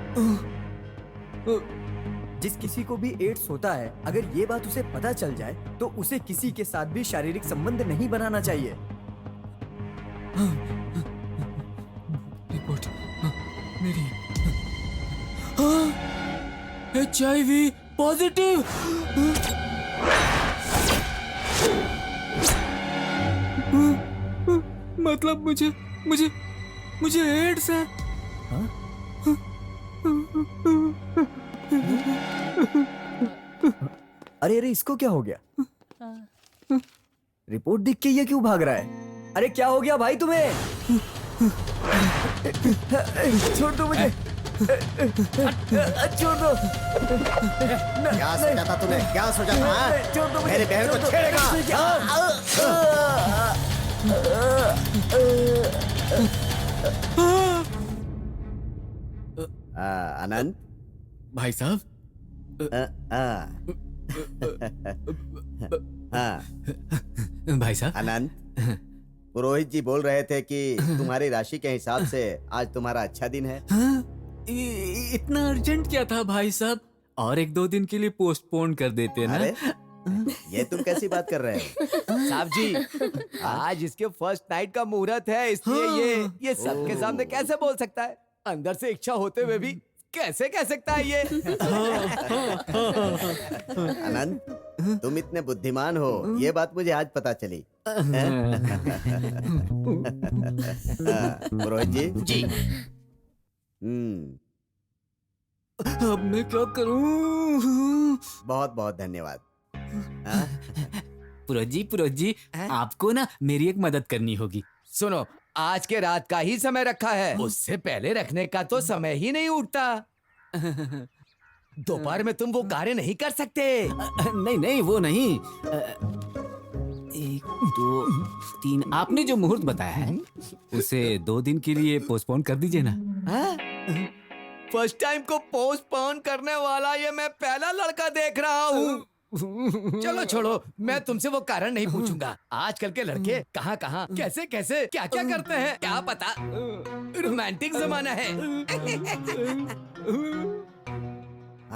जिस किसी को भी एड्स होता है, अगर ये बात उसे पता चल जाए तो उसे किसी के साथ भी शारीरिक संबंध नहीं बनाना चाहिए। रिपोर्ट मेरी। HIV positive. मतलब मुझे एड्स है। अरे इसको क्या हो गया? रिपोर्ट देख के ये क्यों भाग रहा है? अरे क्या हो गया भाई तुम्हें? छोड़ दो मुझे, छोड़ दो। क्या सोचा था तूने, क्या सोचा था हाँ? छोड़ दो मुझे, मेरी बहन को छेड़ेगा अनंत भाई साहब, भाई साहब, अनंत, पुरोहित जी बोल रहे थे कि तुम्हारी राशि के हिसाब से आज तुम्हारा अच्छा दिन है। हाँ? इतना अर्जेंट क्या था भाई साहब? और 1-2 दिन के लिए पोस्टपोन कर देते ना। अरे ये तुम कैसी बात कर रहे हो? साहब जी, आज इसके फर्स्ट नाइट का मुहूर्त है, इसलिए ये सबके सामने कैसे बोल सकता है? अंदर से इच्छा होते हुए भी कैसे कह सकता है ये? अनंत, तुम इतने बुद्धिमान हो, ये बात मुझे आज पता चली। पुरोहित जी। जी। अब मैं क्या करूं? बहुत बहुत धन्यवाद। पुरोहित जी, आपको ना मेरी एक मदद करनी होगी। सुनो, आज के रात का ही समय रखा है, उससे पहले रखने का तो समय ही नहीं उठता। दोपहर में तुम वो कार्य नहीं कर सकते। नहीं वो नहीं। 1, 2, 3 आपने जो मुहूर्त बताया है उसे 2 दिन के लिए पोस्टपोन कर दीजिए ना। फर्स्ट टाइम को पोस्टपोन करने वाला ये मैं पहला लड़का देख रहा हूँ। चलो छोड़ो, मैं तुमसे वो कारण नहीं पूछूंगा। आजकल के लड़के कहाँ कहाँ कैसे कैसे क्या क्या करते हैं क्या पता। रोमांटिक जमाना है।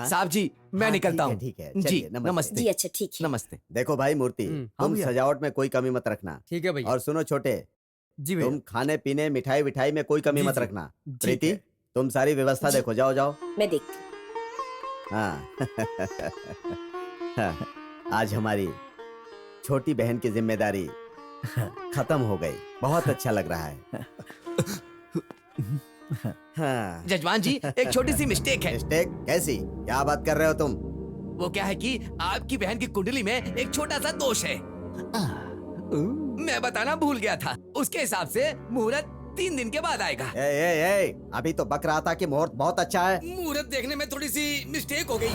साहब जी, मैं निकलता हूँ। ठीक है, जी, चलिए, नमस्ते। नमस्ते। जी अच्छा ठीक है। नमस्ते। देखो भाई मूर्ति, तुम सजावट में कोई कमी मत रखना। ठीक है भैया। और सुनो छोटे, जी भैया। तुम खाने पीने मिठाई विठाई में कोई कमी जी, मत जी। रखना। ठीक प्रीति, है। तुम सारी व्यवस्था देखो, जाओ जाओ। मैं देखती हाँ। हाँ, आज हमारी छोटी बहन की जिम्मेदारी खत्म हो गई। बहुत अच्छा लग रहा है। हाँ। जजमान जी, एक छोटी सी मिस्टेक है। मिस्टेक कैसी? क्या बात कर रहे हो तुम? वो क्या है कि आपकी बहन की कुंडली में एक छोटा सा दोष है। मैं बताना भूल गया था। उसके हिसाब से मुहूर्त 3 दिन के बाद आएगा। ए, अभी तो बक रहा था कि मुहूर्त बहुत अच्छा है। मुहूर्त देखने में थोड़ी सी मिस्टेक हो गई।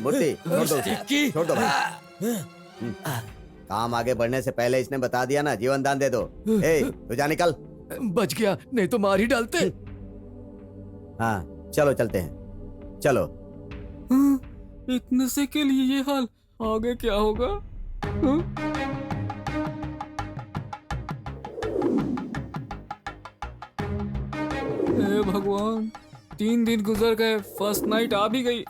मूर्ति छोड़ दो उसे, छोड़ दो भाई। काम आगे बढ़ने से पहले इसने बता दिया ना, जीवन दान दे दो। ए, तू जा निकल। बच गया, नहीं तो मार ही डालते। हाँ चलो चलते हैं, चलो। इतने से के लिए ये हाल, आगे क्या होगा? हे भगवान, 3 दिन गुजर गए, फर्स्ट नाइट आ भी गई।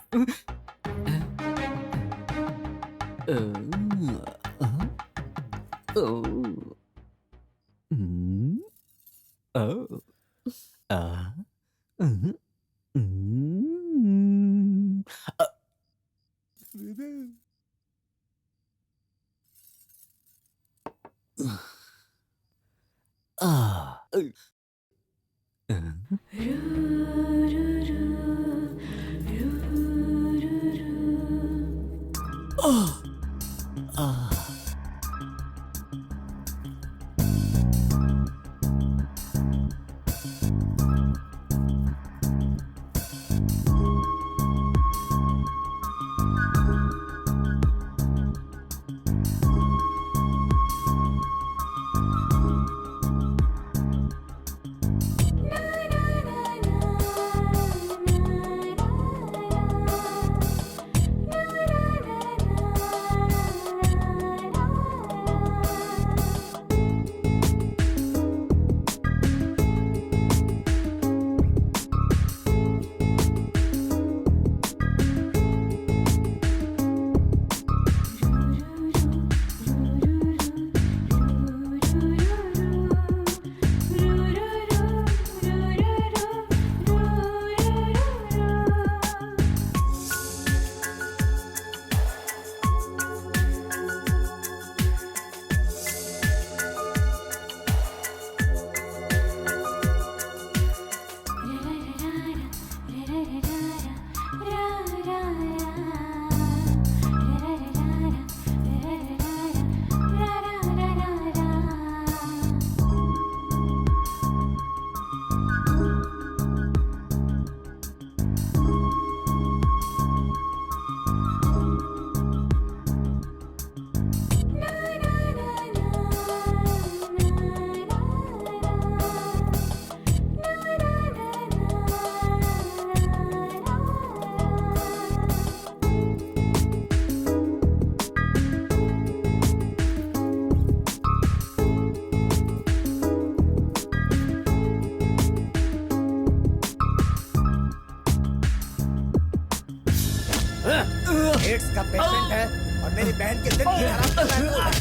एड्स का पेशेंट है और मेरी बहन की जिंदगी खराब कर रहा है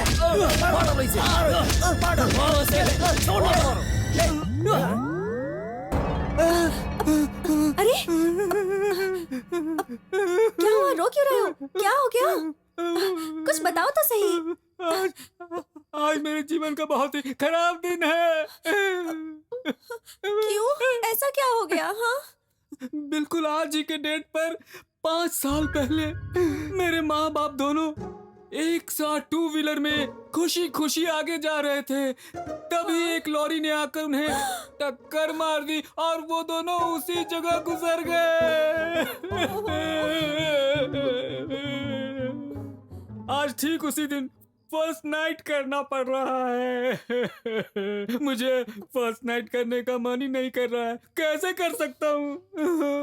तू। मारो इसे, मारो इसे, छोड़ अरे क्या हुआ, रो क्यों रहे हो? क्या हो गया? कुछ बताओ तो सही। आज मेरे जीवन का बहुत ही खराब दिन है। क्यों, ऐसा क्या हो गया? हाँ, बिल्कुल आज ही के डेट पर 5 साल पहले मेरे माँ बाप दोनों एक साथ 2 व्हीलर में खुशी खुशी आगे जा रहे थे, तभी एक लॉरी ने आकर उन्हें टक्कर मार दी और वो दोनों उसी जगह गुजर गए। आज ठीक उसी दिन फर्स्ट नाइट करना पड़ रहा है। मुझे फर्स्ट नाइट करने का मन ही नहीं कर रहा है, कैसे कर सकता हूँ?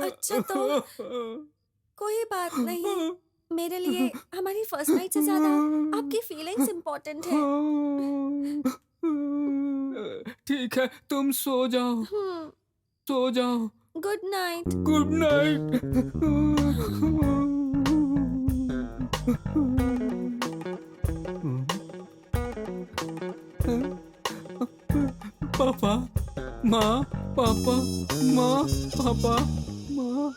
अच्छा तो कोई बात नहीं, मेरे लिए हमारी फर्स्ट नाइट से ज्यादा आपकी फीलिंग्स इम्पोर्टेंट है। ठीक है, तुम सो जाओ, सो जाओ। Good night. Good night. पापा, माँ, पापा, माँ, पापा, माँ।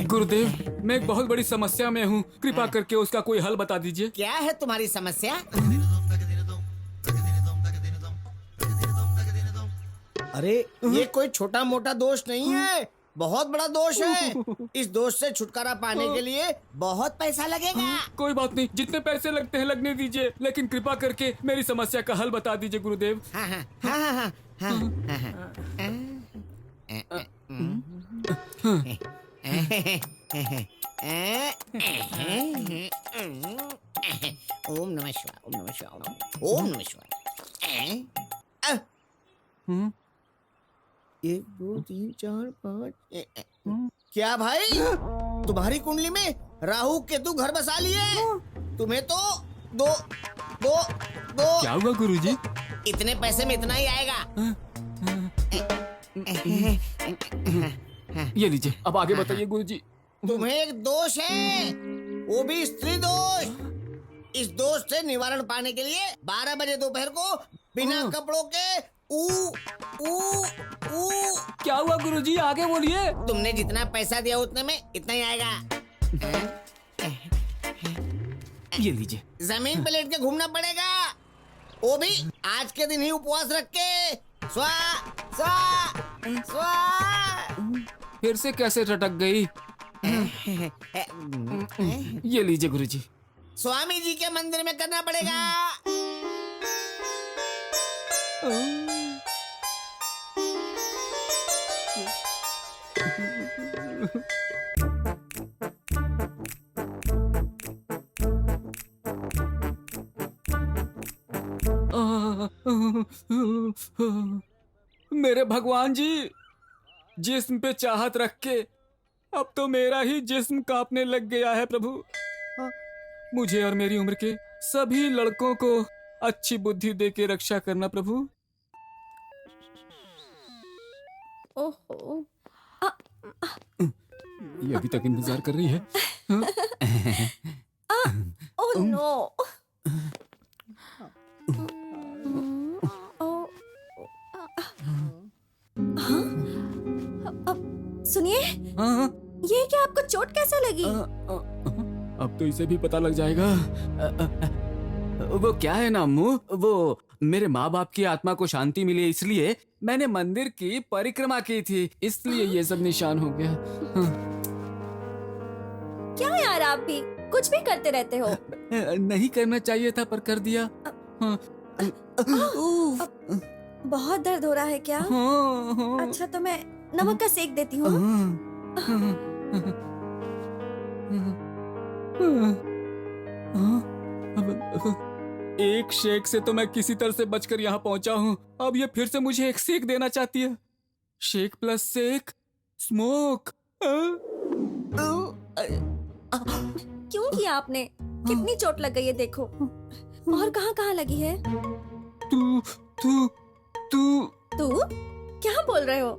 गुरुदेव, मैं एक बहुत बड़ी समस्या में हूँ, कृपा करके उसका कोई हल बता दीजिए। क्या है तुम्हारी समस्या? अरे ये कोई छोटा मोटा दोष नहीं है, बहुत बड़ा दोष है। इस दोष से छुटकारा पाने के लिए बहुत पैसा लगेगा। कोई बात नहीं, जितने पैसे लगते हैं लगने दीजिए, लेकिन कृपा करके मेरी समस्या का हल बता दीजिए गुरुदेव। हाँ हाँ हाँ हाँ हाँ ओम नमः शिवाय, ओम नमः शिवाय, ओम नमः शिवाय। 1 2 3 4 5। क्या भाई, तुम्हारी कुंडली में राहु केतु घर बसा लिए? तुम्हें तो दो दो दो। क्या हुआ गुरुजी? इतने पैसे में इतना ही आएगा। ये लीजिए, अब आगे बताइए गुरुजी। तुम्हें एक दोष है, वो भी स्त्री दोष। इस दोष से निवारण पाने के लिए 12 बजे दोपहर को बिना कपड़ों के ऊ ऊ ऊ। क्या हुआ गुरुजी, आगे बोलिए। तुमने जितना पैसा दिया उतने में इतना ही आएगा। ये लीजिए। जमीन पे लेट के घूमना पड़ेगा, वो भी आज के दिन ही उपवास रख के। स्वा स्वा स्वा। फिर से कैसे रटक गई? ये लीजिए गुरुजी। स्वामी जी के मंदिर में करना पड़ेगा। मेरे भगवान जी, जिस्म पे चाहत रख के अब तो मेरा ही जिस्म कांपने लग गया है प्रभु। मुझे और मेरी उम्र के सभी लड़कों को अच्छी बुद्धि दे के रक्षा करना प्रभु। ओहो, ये अभी तक इंतजार कर रही है। Oh no. सुनिए, ये क्या, आपको चोट कैसे लगी? अब तो इसे भी पता लग जाएगा। वो क्या है ना अम्मू, वो मेरे माँ बाप की आत्मा को शांति मिले इसलिए मैंने मंदिर की परिक्रमा की थी, इसलिए ये सब निशान हो गया। क्या यार, आप भी कुछ भी करते रहते हो। नहीं करना चाहिए था पर कर दिया। बहुत दर्द हो रहा है क्या? अच्छा तो मैं नमक का सेक देती हूँ। एक शेक से तो मैं किसी तरह से बचकर यहाँ पहुंचा हूँ, अब ये फिर से मुझे एक सेक देना चाहती है। शेक प्लस सेक स्मोक। क्यों किया आपने? कितनी चोट लग गई है देखो। और कहाँ कहाँ लगी है? तू तू तू तू क्या बोल रहे हो?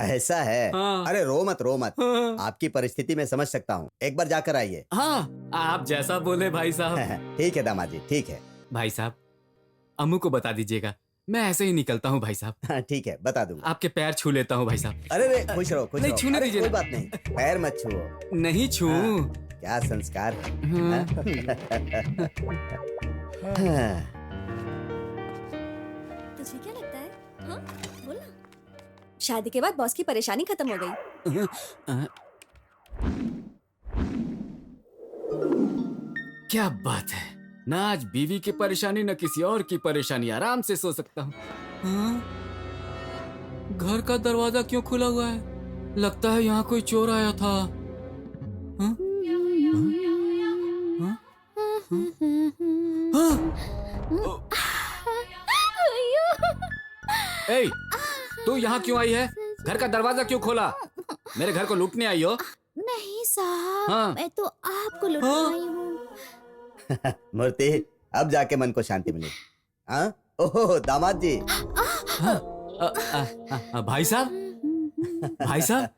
ऐसा है। हाँ। अरे रो मत रो मत, हाँ। आपकी परिस्थिति में समझ सकता हूँ, एक बार जाकर आइए। हाँ, आप जैसा बोले भाई साहब। ठीक है दामाद जी, ठीक है। भाई साहब, अम्मू को बता दीजिएगा, मैं ऐसे ही निकलता हूँ भाई साहब। हाँ ठीक है, बता दूंगा। आपके पैर छू लेता हूँ भाई साहब। अरे रे, खुश रहो खुश नहीं, रहो। छूने अरे, दीजिए। कोई बात नहीं, पैर मत छुओ। नहीं छू। क्या संस्कार है। हाँ। हाँ। तुझे क्या लगता है? हाँ, बोल ना। शादी के बाद बॉस की परेशानी खत्म हो गई। क्या बात है, ना आज बीवी की परेशानी न किसी और की परेशानी, आराम से सो सकता हूँ। हाँ? घर का दरवाजा क्यों खुला हुआ है? लगता है यहाँ कोई चोर आया था। हाँ? हाँ? हाँ? ए, तू यहाँ क्यों आई है? घर का दरवाजा क्यों खोला? मेरे घर को लूटने आई हो? नहीं साहब, हाँ। मैं तो आपको लुटने हाँ। आई हूँ। मूर्ति, अब जाके मन को शांति मिली। हाँ? ओहो दामाद जी। भाई साहब, भाई साहब,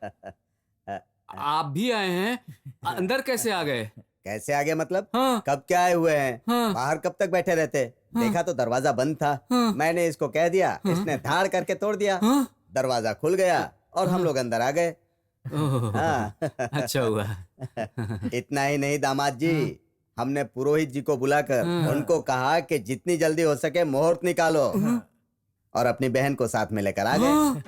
आप भी आए हैं? अंदर कैसे आ गए? कैसे आगे मतलब? हाँ। कब क्या आए हुए हैं? हाँ। बाहर कब तक बैठे रहते? हाँ। देखा तो दरवाजा बंद था। हाँ। मैंने इसको कह दिया, इसने धाड़ करके तोड़ दिया। हाँ? दरवाजा खुल गया और हम लोग अंदर आ गए। ओह, हाँ। अच्छा हुआ। इतना ही नहीं दामाद जी, हमने पुरोहित जी को बुलाकर उनको कहा कि जितनी जल्दी हो सके मुहूर्त निकालो और अपनी बहन को साथ में लेकर आ गए। हाँ,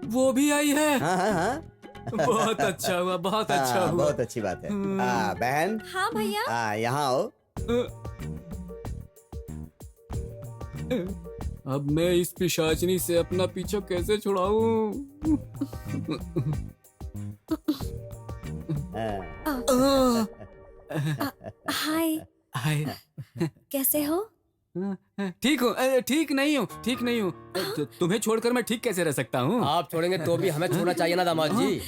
वो भी आई है। हाँ हाँ हाँ। बहुत अच्छा हुआ, बहुत अच्छा हाँ, हुआ। बहुत अच्छी बात है। हाँ बहन, हाँ भैया। हाँ यहाँ आओ। अब मैं इस पिशाचनी से अपना पीछा कैसे छुड़ाऊं? हाँ। हाय, हाय। कैसे हो? ठीक हूँ, ठीक नहीं हूँ, ठीक नहीं हूँ। तुम्हें छोड़कर मैं ठीक कैसे रह सकता हूँ? आप छोड़ेंगे तो भी हमें छोड़ना चाहिए ना दामाद जी।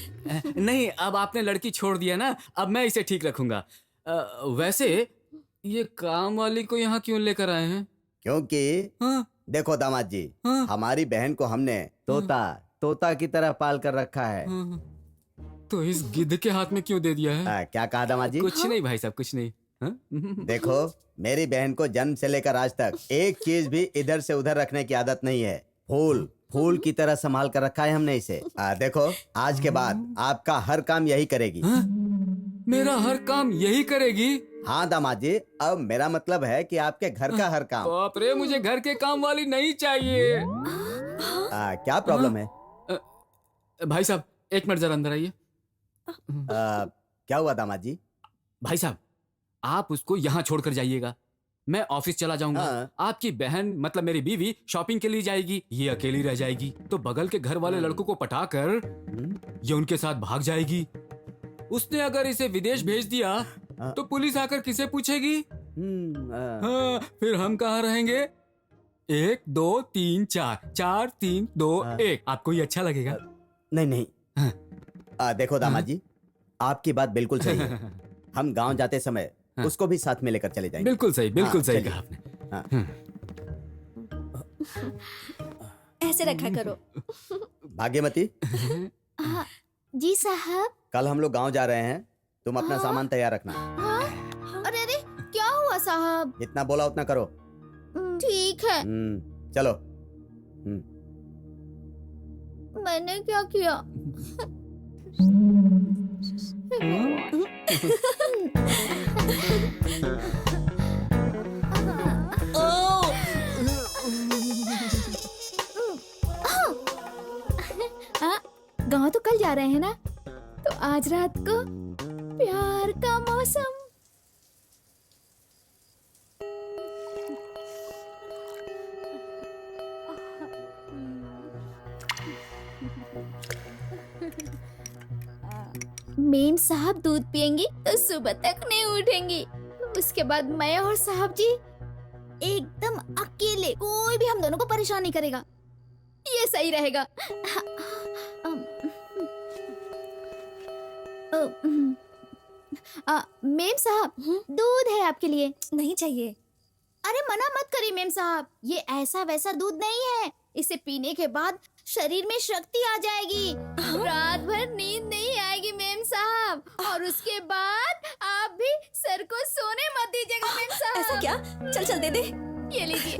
नहीं, अब आपने लड़की छोड़ दिया ना, अब मैं इसे ठीक रखूंगा। वैसे ये काम वाली को यहाँ क्यों लेकर आए हैं? क्योंकि हाँ? देखो दामाद जी, हाँ? हमारी बहन को हमने तोता की तरह पाल कर रखा है। हाँ। तो इस गिद्ध के हाथ में क्यों दे दिया है? क्या कहा दामाद जी? कुछ नहीं भाई साहब, कुछ नहीं। हाँ? देखो, मेरी बहन को जन्म से लेकर आज तक एक चीज भी इधर से उधर रखने की आदत नहीं है। फूल की तरह संभाल कर रखा है हमने इसे। देखो, आज के बाद आपका हर काम यही करेगी। हाँ? मेरा हर काम यही करेगी? हाँ दामाद जी, अब मेरा मतलब है कि आपके घर का हर काम। बाप रे, मुझे घर के काम वाली नहीं चाहिए। क्या प्रॉब्लम है? भाई साहब, एक मिनट जरा अंदर आइए। क्या हुआ दामाद जी? भाई साहब, आप उसको यहाँ छोड़कर जाइएगा, मैं ऑफिस चला जाऊंगा। हाँ। आपकी बहन मतलब मेरी बीवी शॉपिंग के लिए जाएगी, ये अकेली रह जाएगी। तो बगल के घर वाले लड़कों को पटाकर ये उनके साथ भाग जाएगी। उसने अगर इसे विदेश भेज दिया तो पुलिस आकर किसे पूछेगी? हाँ, फिर हम कहाँ रहेंगे? 1 2 3 4 4 3 2 1। आपको ये अच्छा लगेगा? नहीं। देखो दामाद जी, आपकी बात बिल्कुल सही है। हम गांव जाते समय उसको भी साथ में लेकर चले जाएंगे। बिल्कुल सही, बिल्कुल सही चलिए। कहा आपने। ऐसे रखा करो। भाग्यमती, जी साहब। कल हम लोग गांव जा रहे हैं, तुम अपना सामान तैयार रखना। हाँ? अरे अरे, क्या हुआ साहब? जितना बोला उतना करो। ठीक है। चलो। मैंने क्या किया? गाँव तो कल जा रहे हैं ना, तो आज रात को प्यार का मौसम। मेम साहब दूध पियेंगी तो सुबह तक नहीं उठेंगी। उसके बाद मैं और साहब जी एकदम अकेले, कोई भी हम दोनों को परेशान नहीं करेगा। ये सही रहेगा। मेम साहब, दूध है आपके लिए। नहीं चाहिए। अरे मना मत करिए मेम साहब, ये ऐसा वैसा दूध नहीं है। इसे पीने के बाद शरीर में शक्ति आ जाएगी। रात भर नींद नहीं आएगी मेम साहब, और उसके बाद आप भी सर को सोने मत दीजिएगा मेम साहब। ऐसा क्या? चल चल दे दे। ये लीजिए,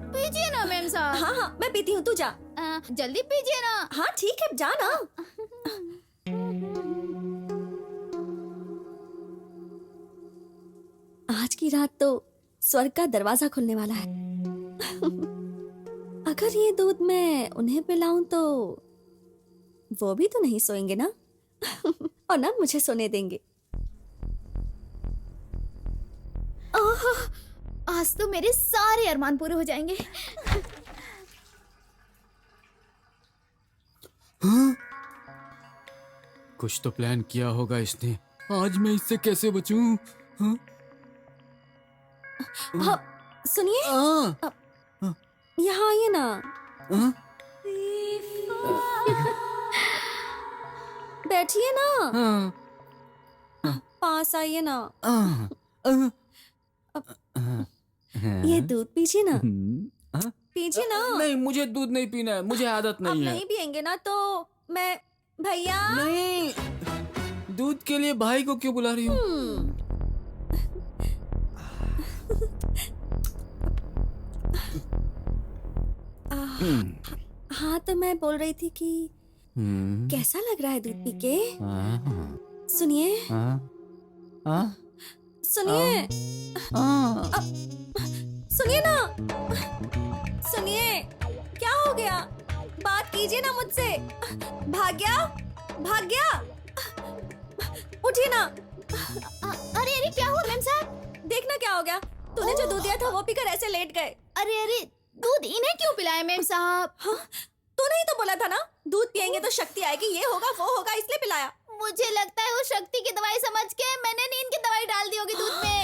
पीजिए ना मेम साहब। हाँ हाँ मैं पीती हूँ, तू जा। जल्दी पीजिए ना। हाँ ठीक है, जा ना। आज की रात तो स्वर्ग का दरवाजा खुलने वाला है। अगर ये दूध मैं उन्हें पिलाऊं तो वो भी तो नहीं सोएंगे ना, और ना मुझे सोने देंगे। ओह, आज तो मेरे सारे अरमान पूरे हो जाएंगे। कुछ तो प्लान किया होगा इसने। आज मैं इससे कैसे बचूं? हाँ? हाँ, सुनिए, यहाँ आइए ना। बैठिए ना, पास आइए ना। ये दूध पीजिए ना, पीजिए ना। नहीं, मुझे दूध नहीं पीना है, मुझे आदत आप नहीं है। नहीं पियेंगे ना तो मैं, भैया। नहीं, दूध के लिए भाई को क्यों बुला रही हूँ? हाँ तो मैं बोल रही थी कि कैसा लग रहा है दूध पी के? सुनिए, सुनिए, सुनिए ना, सुनिए, क्या हो गया? बात कीजिए ना मुझसे। भाग गया, भाग गया, उठिए ना। अरे अरे क्या हुआ मेम साहब? देखना क्या हो गया? तूने जो दूध दिया था वो पीकर ऐसे लेट गए। अरे अरे, दूध इन्हें क्यों पिलाए मेम साहब? हाँ, तूने ही तो बोला था ना दूध पियेंगे तो शक्ति आएगी, ये होगा वो होगा, इसलिए पिलाया। मुझे लगता है वो शक्ति की दवाई समझ के मैंने नींद की दवाई डाल दी होगी दूध में।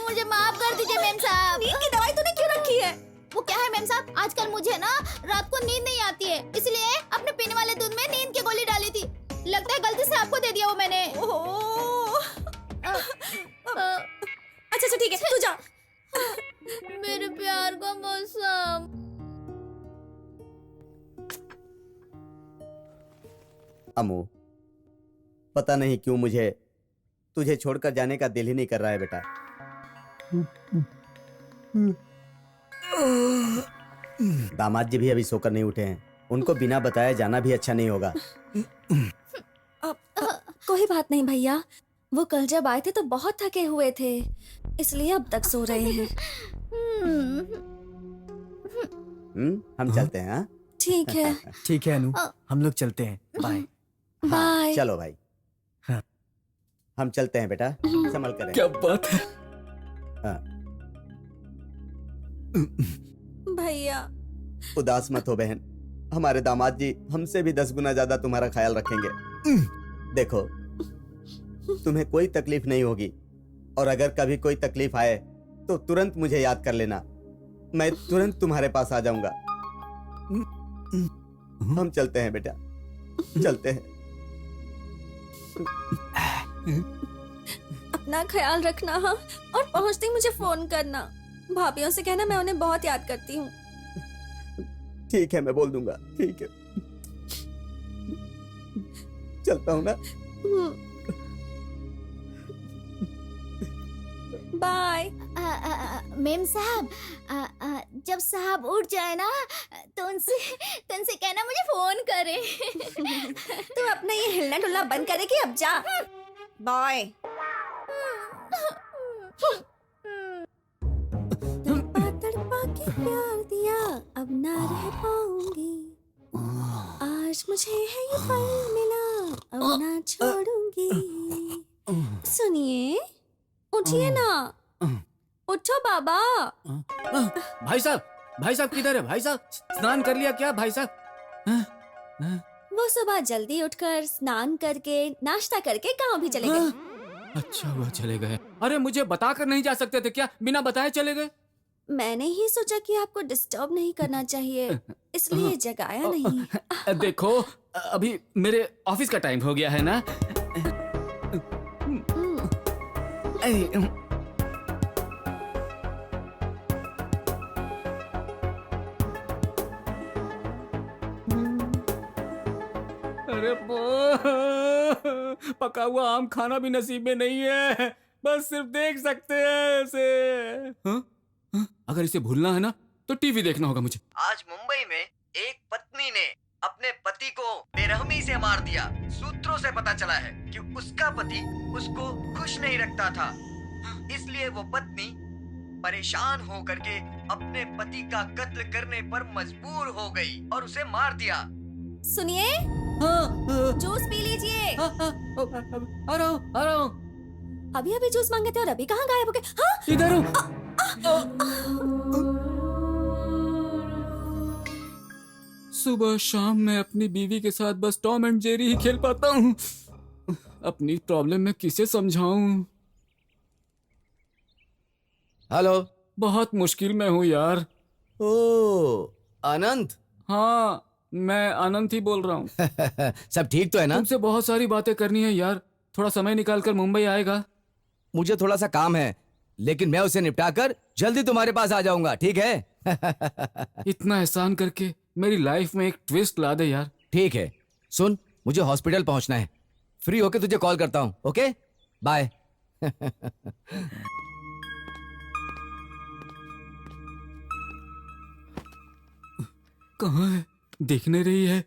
मुझे माफ कर दीजिए मेम साहब। नींद की दवाई तूने क्यों रखी है? वो क्या है मेम साहब, आजकल मुझे ना रात को नींद नहीं आती है, इसलिए अपने पीने वाले दूध में नींद की गोली डाली थी। लगता है गलती से आपको दे दिया वो मैंने। अच्छा अच्छा ठीक है, तू जा। मेरे प्यार का मौसम। अमू, पता नहीं क्यों मुझे तुझे छोड़कर जाने का दिल ही नहीं कर रहा है बेटा। दामाद जी भी अभी सोकर नहीं उठे हैं, उनको बिना बताए जाना भी अच्छा नहीं होगा। कोई बात नहीं भैया, वो कल जब आए थे तो बहुत थके हुए थे, इसलिए अब तक सो रहे हैं। हम चलते हैं। हाँ ठीक है। ठीक है अनु, हम लोग चलते हैं। Bye bye. चलो भाई, हम चलते हैं बेटा, संभल कर। क्या बात है? भैया उदास मत हो बहन, हमारे दामाद जी हमसे भी 10 गुना ज्यादा तुम्हारा ख्याल रखेंगे। देखो, तुम्हें कोई तकलीफ नहीं होगी, और अगर कभी कोई तकलीफ आए तो तुरंत मुझे याद कर लेना, मैं तुरंत तुम्हारे पास आ जाऊंगा। हम चलते हैं बेटा, चलते हैं। अपना ख्याल रखना। हाँ, और पहुंचते ही मुझे फोन करना। भाभीयों से कहना मैं उन्हें बहुत याद करती हूँ। ठीक है, मैं बोल दूंगा। ठीक है, चलता हूँ ना। बाय। मेम साहब, जब साहब उठ जाए ना तो उनसे कहना मुझे फोन करे। तू अपना ये हिलना डुलना बंद करेगी? अब जा। बाय। तड़पा के प्यार दिया, अब ना रह पाऊंगी। आज मुझे है ये पल मिला, अब ना छोड़ूंगी। सुनिए, उठिए ना, उठो बाबा। भाई साहब किधर है? भाई साहब, स्नान कर लिया क्या भाई साहब? वो सुबह जल्दी उठकर स्नान करके नाश्ता करके गांव भी चले गए। अच्छा हुआ चले गए। अरे मुझे बताकर नहीं जा सकते थे क्या? बिना बताए चले गए। मैंने ही सोचा कि आपको डिस्टर्ब नहीं करना चाहिए, इसलिए जगाया नहीं। देखो, अभी मेरे ऑफिस का टाइम हो गया है ना। अरे पका हुआ आम खाना भी नसीब में नहीं है, बस सिर्फ देख सकते हैं इसे। हाँ? हाँ? अगर इसे भूलना है ना तो टीवी देखना होगा मुझे। आज मुंबई में एक पत्नी ने अपने पति को बेरहमी से मार दिया। सूत्रों से पता चला है कि उसका पति उसको खुश नहीं रखता था, इसलिए वो पत्नी परेशान होकर के अपने पति का कत्ल करने पर मजबूर हो गई और उसे मार दिया। सुनिए, जूस पी लीजिए। आ रहा हूँ। अभी अभी जूस मांगे थे और अभी कहाँ गायब हो गए? हाँ? इधर हूँ। सुबह शाम मैं अपनी बीवी के साथ बस टॉम एंड जेरी ही खेल पाता हूँ। अपनी प्रॉब्लम मैं किसे समझाऊं? हेलो। बहुत मुश्किल में हूँ यार। ओ अनंत। हाँ, मैं अनंत ही बोल रहा हूँ। सब ठीक तो है ना? तुमसे बहुत सारी बातें करनी है यार, थोड़ा समय निकाल कर मुंबई आएगा? मुझे थोड़ा सा काम है, लेकिन मैं उसे निपटा कर जल्दी तुम्हारे पास आ जाऊंगा, ठीक है? इतना एहसान करके मेरी लाइफ में एक ट्विस्ट ला दे यार। ठीक है, सुन, मुझे हॉस्पिटल पहुंचना है, फ्री होके तुझे कॉल करता हूँ, ओके? बाय। कहाँ है? दिख नहीं रही है।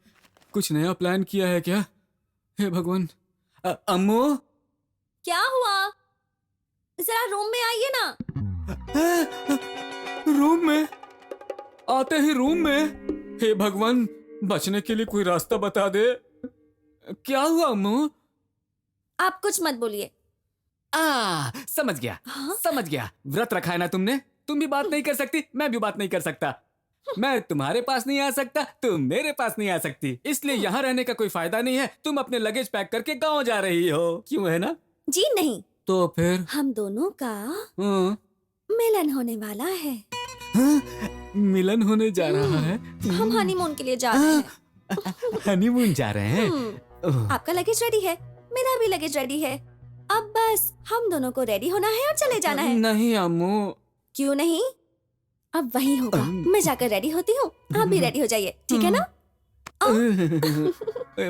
कुछ नया प्लान किया है क्या? हे भगवान। अम्मू, क्या हुआ? जरा रूम में आइए ना। रूम में? आते ही रूम में? हे भगवान, बचने के लिए कोई रास्ता बता दे। क्या हुआ अम्मू? आप कुछ मत बोलिए। समझ गया। हाँ? समझ गया। व्रत रखा है ना तुमने? तुम भी बात नहीं कर सकती, मैं भी बात नहीं कर सकता। मैं तुम्हारे पास नहीं आ सकता, तुम मेरे पास नहीं आ सकती, इसलिए यहाँ रहने का कोई फायदा नहीं है। तुम अपने लगेज पैक करके गाँव जा रही हो, क्यों है ना? जी नहीं। तो फिर? हम दोनों का मिलन होने वाला है। मिलन होने जा रहा है? हम हनीमून के लिए जा रहे हैं। हनीमून जा रहे हैं? आपका लगेज रेडी है, मेरा भी लगेज रेडी है। अब बस हम दोनों को रेडी होना है और चले जाना है। नहीं अम्मू। क्यों नहीं? अब वही होगा। मैं जाकर रेडी होती हूँ, आप भी रेडी हो जाइए, ठीक है ना?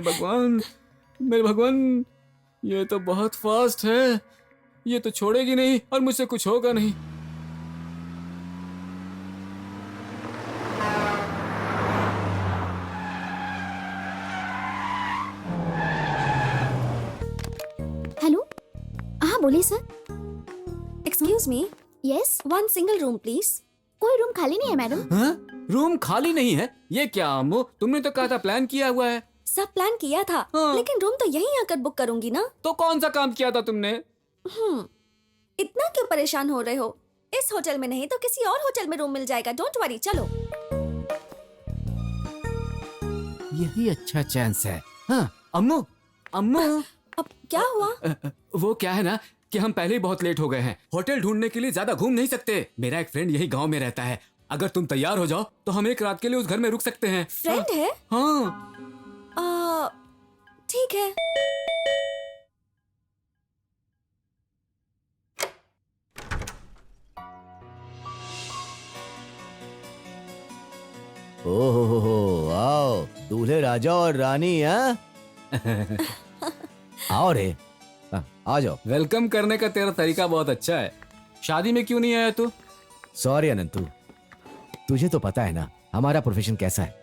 भगवान, मेरे भगवान, ये तो बहुत फास्ट है। ये तो छोड़ेगी नहीं और मुझसे कुछ होगा नहीं। हेलो, हाँ बोलिए sir. Excuse me, yes, one single room please. कोई रूम खाली नहीं है मैडम। हाँ? रूम खाली नहीं है? ये क्या अम्मू, तुमने तो कहा था प्लान किया हुआ है। सब प्लान किया था, हाँ। लेकिन रूम तो यहीं आकर बुक करूंगी ना। तो कौन सा काम किया था तुमने? इतना क्यों परेशान हो रहे हो? इस होटल में नहीं तो किसी और होटल में रूम मिल जाएगा, डोंट वरी, चलो। यही अच्छा चांस है। हाँ, अम्मू, अम्मू। अब क्या हुआ? वो क्या है ना कि हम पहले ही बहुत लेट हो गए हैं। होटल ढूंढने के लिए ज्यादा घूम नहीं सकते। मेरा एक फ्रेंड यही गांव में रहता है। अगर तुम तैयार हो जाओ तो हम एक रात के लिए उस घर में रुक सकते हैं। फ्रेंड है? हाँ। ठीक है। ओहो, आओ दूल्हे राजा और रानी। हैं? आओ रे, आ जाओ। वेलकम करने का तेरा तरीका बहुत अच्छा है। शादी में क्यों नहीं आया तू? सॉरी अनंतु, तुझे तो पता है ना हमारा प्रोफेशन कैसा है।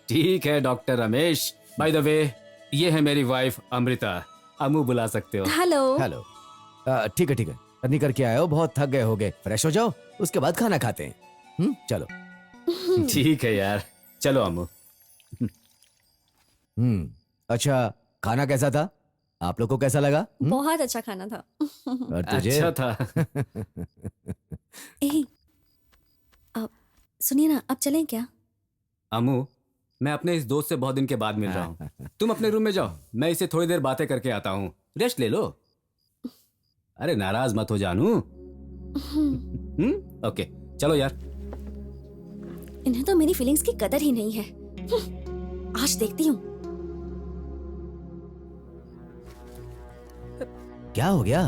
ठीक है doctor Ramesh. By the way, ये है मेरी वाइफ अमृता। अम्मू बुला सकते हो। हेलो। हेलो। ठीक है ठीक है, रनिंग करके आए हो, बहुत थक गए होगे, फ्रेश हो जाओ, उसके बाद खाना खाते हैं। चलो। ठीक है यार, चलो अम्मू। अच्छा, खाना कैसा था? आप लोग को कैसा लगा? बहुत अच्छा खाना था। और तुझे? अच्छा था। अब सुनिए ना, अब चलें क्या? अम्मू, मैं अपने इस दोस्त से बहुत दिन के बाद मिल रहा हूँ। तुम अपने रूम में जाओ, मैं इसे थोड़ी देर बातें करके आता हूँ। रेस्ट ले लो। अरे नाराज मत हो जानू। ओके, चलो यार। इन्हें तो मेरी फीलिंग्स की कदर ही नहीं है। आज देखती हूँ। क्या हो गया?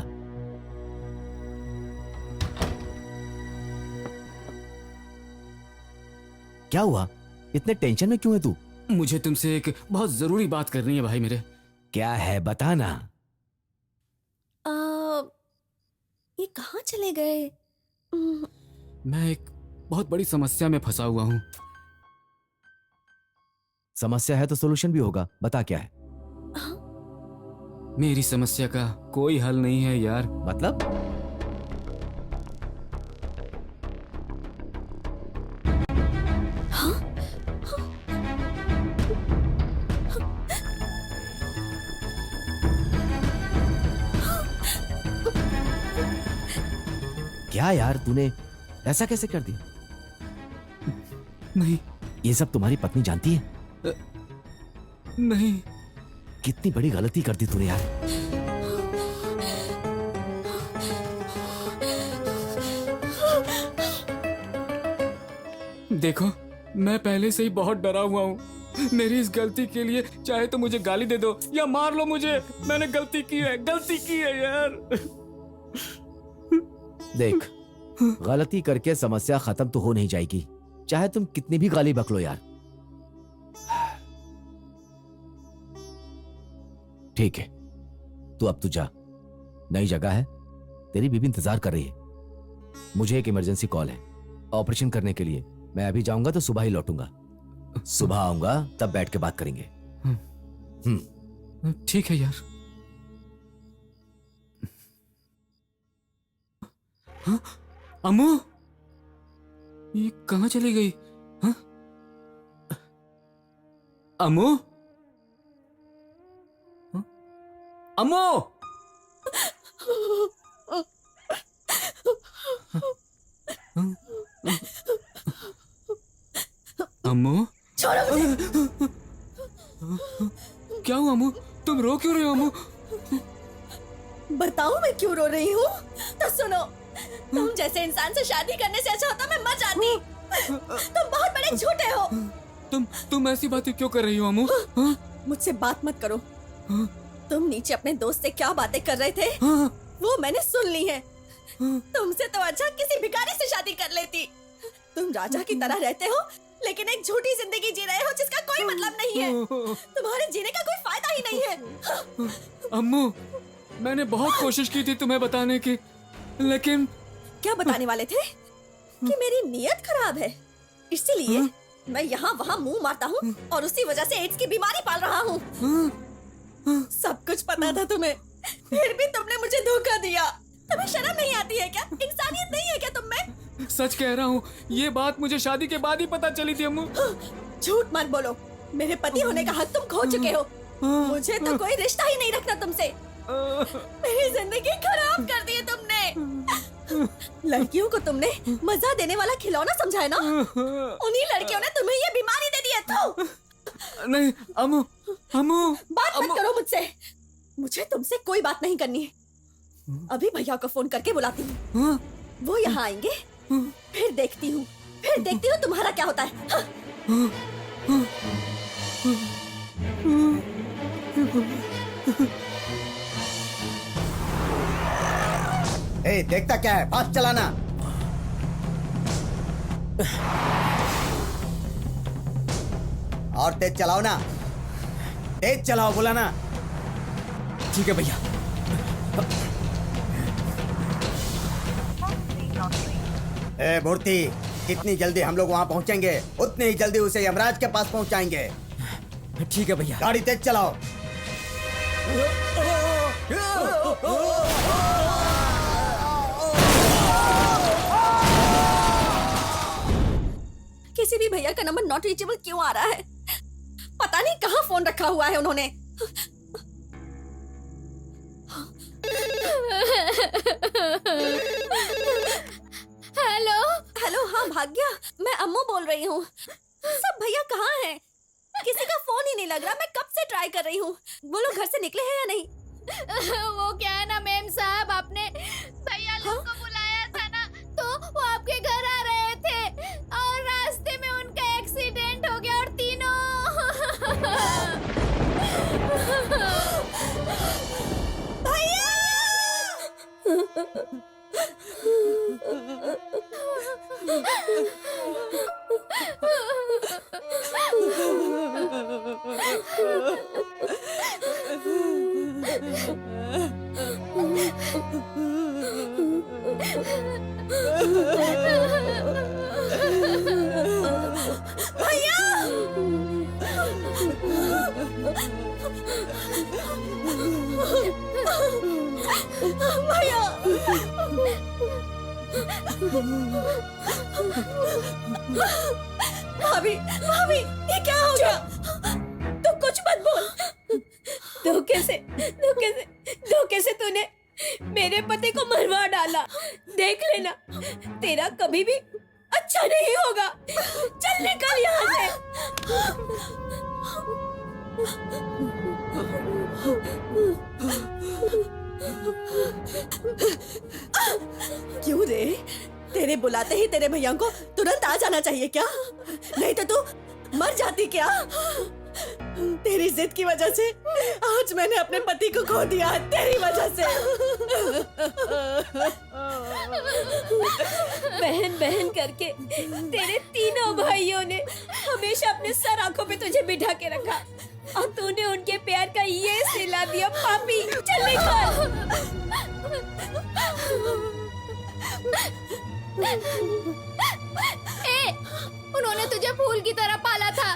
क्या हुआ? इतने टेंशन में क्यों है तू? मुझे तुमसे एक बहुत जरूरी बात करनी है भाई मेरे। क्या है बताना। ये कहाँ चले गए? मैं एक बहुत बड़ी समस्या में फंसा हुआ हूँ। समस्या है तो सोल्यूशन भी होगा, बता क्या है। मेरी समस्या का कोई हल नहीं है यार। मतलब? क्या यार, तूने ऐसा कैसे कर दिया? नहीं। ये सब तुम्हारी पत्नी जानती है? नहीं। कितनी बड़ी गलती कर दी तूने यार। देखो, मैं पहले से ही बहुत डरा हुआ हूँ। मेरी इस गलती के लिए चाहे तो मुझे गाली दे दो या मार लो मुझे, मैंने गलती की है यार। देख, गलती करके समस्या खत्म तो हो नहीं जाएगी, चाहे तुम कितनी भी गाली बक लो यार। ठीक है, तू अब तू जा, नई जगह है, तेरी बीबी इंतजार कर रही है। मुझे एक इमरजेंसी कॉल है ऑपरेशन करने के लिए। मैं अभी जाऊंगा तो सुबह ही लौटूंगा। सुबह आऊंगा तब बैठ के बात करेंगे। ठीक है यार। हाँ? अम्मू, ये कहाँ चली गई? हाँ? अम्मू, हाँ? अम्मू, अम्मू, छोड़ो मुझे। क्या हुआ अम्मू? तुम रो क्यों रही हो अम्मू? बताऊं मैं क्यों रो रही हूँ? तो सुनो, तुम जैसे इंसान से शादी करने से अच्छा होता मैं मर जाती। तुम बहुत बड़े झूठे हो। तुम ऐसी बातें क्यों कर रही हो अम्मू? मुझसे बात मत करो। तुम नीचे अपने दोस्त से क्या बातें कर रहे थे वो मैंने सुन ली है। तुमसे तो अच्छा किसी भिखारी से शादी कर लेती। तुम राजा की तरह रहते हो लेकिन एक झूठी जिंदगी जी रहे हो जिसका कोई मतलब नहीं है। तुम्हारे जीने का कोई फायदा ही नहीं है। अम्मू, मैंने बहुत कोशिश की थी तुम्हें बताने की, लेकिन क्या बताने वाले थे? कि मेरी नीयत खराब है, इसलिए मैं यहाँ वहाँ मुंह मारता हूँ और उसी वजह से एड्स की बीमारी पाल रहा हूँ। सब कुछ पता था तुम्हें, फिर भी तुमने मुझे धोखा दिया। तुम्हें शर्म नहीं आती है क्या? इंसानियत नहीं है क्या तुम में? सच कह रहा हूँ, ये बात मुझे शादी के बाद ही पता चली थी अम्मू। झूठ मत बोलो, मेरे पति होने का हक तुम खो चुके हो। मुझे तो कोई रिश्ता ही नहीं रखना तुमसे। मेरी जिंदगी खराब कर दी है तुमने। लड़कियों को तुमने मजा देने वाला खिलौना समझा है ना? उन्हीं लड़कियों ने तुम्हें ये बीमारी दे दी है। तो नहीं अम्मू, अम्मू, बात मत करो मुझसे। मुझे तुमसे कोई बात नहीं करनी है। अभी भैया को फोन करके बुलाती हूँ, वो यहाँ आएंगे, फिर देखती हूँ तुम्हारा क्या होता है। ए, देखता क्या है? फास्ट चलाना। और तेज चलाओ ना, तेज चलाओ, बोला ना। ठीक है भैया। ए मूर्ति, जितनी जल्दी हम लोग वहाँ पहुँचेंगे उतनी ही जल्दी उसे यमराज के पास पहुँचाएंगे। ठीक है भैया। गाड़ी तेज चलाओ। किसी भी भैया का नंबर नॉट रीचेबल क्यों आ रहा है? पता नहीं कहाँ फोन रखा हुआ है उन्होंने। हेलो हेलो, हाँ भाग्या, मैं अम्मू बोल रही हूँ। सब भैया कहाँ हैं? किसी का फोन ही नहीं लग रहा। मैं कब से ट्राई कर रही हूँ। वो लोग घर से निकले हैं या नहीं? वो क्या है ना मेम साहब, आपने भैया लोग को बुलाया था ना, तो वो आपके घर आ रहे थे और रास्ते में उनका एक्सीडेंट हो गया और तीनों भैया! भाभी भाभी ये क्या हो गया? तू कुछ मत बोल। धोखे से तूने मेरे पति को मरवा डाला। देख लेना तेरा कभी भी अच्छा नहीं होगा। चल निकल यहाँ से। क्यों रे? तेरे बुलाते ही तेरे भैया को तुरंत आ जाना चाहिए क्या? नहीं तो तू मर जाती क्या? तेरी जिद की वजह से आज मैंने अपने पति को खो दिया। तेरी वजह से। बहन बहन करके तेरे तीनों भाइयों ने हमेशा अपने सर आंखों पे तुझे बिठा के रखा और तूने उनके प्यार का ये सिला दिया। पापी चल निकल। उन्होंने तुझे फूल की तरह पाला था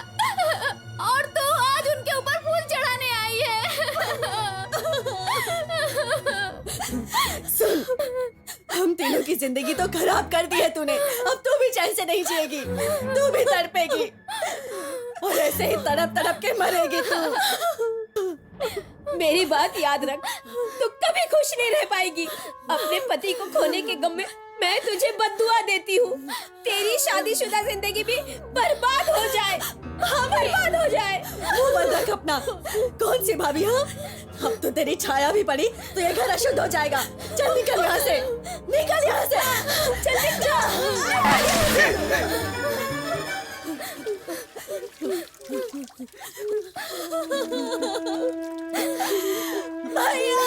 और तू आज उनके ऊपर फूल चढ़ाने आई है। सुन, हम तीनों की जिंदगी तो खराब कर दी है तूने। अब तू भी चैन से नहीं जिएगी, तू भी तड़पेगी और ऐसे ही तड़प तड़प के मरेगी तू। मेरी बात याद रख, तू कभी खुश नहीं रह पाएगी। अपने पति को खोने के गम में मैं तुझे बद्दुआ देती हूँ। तेरी शादीशुदा जिंदगी भी बर्बाद हो जाए। हाँ, बर्बाद हो जाए। मुंह बंद रख अपना। कौन सी भाभी? हाँ, अब तो तेरी छाया भी पड़ी तो ये घर अशुद्ध हो जाएगा। चल निकल यहाँ से, निकल यहाँ से। चल भैया।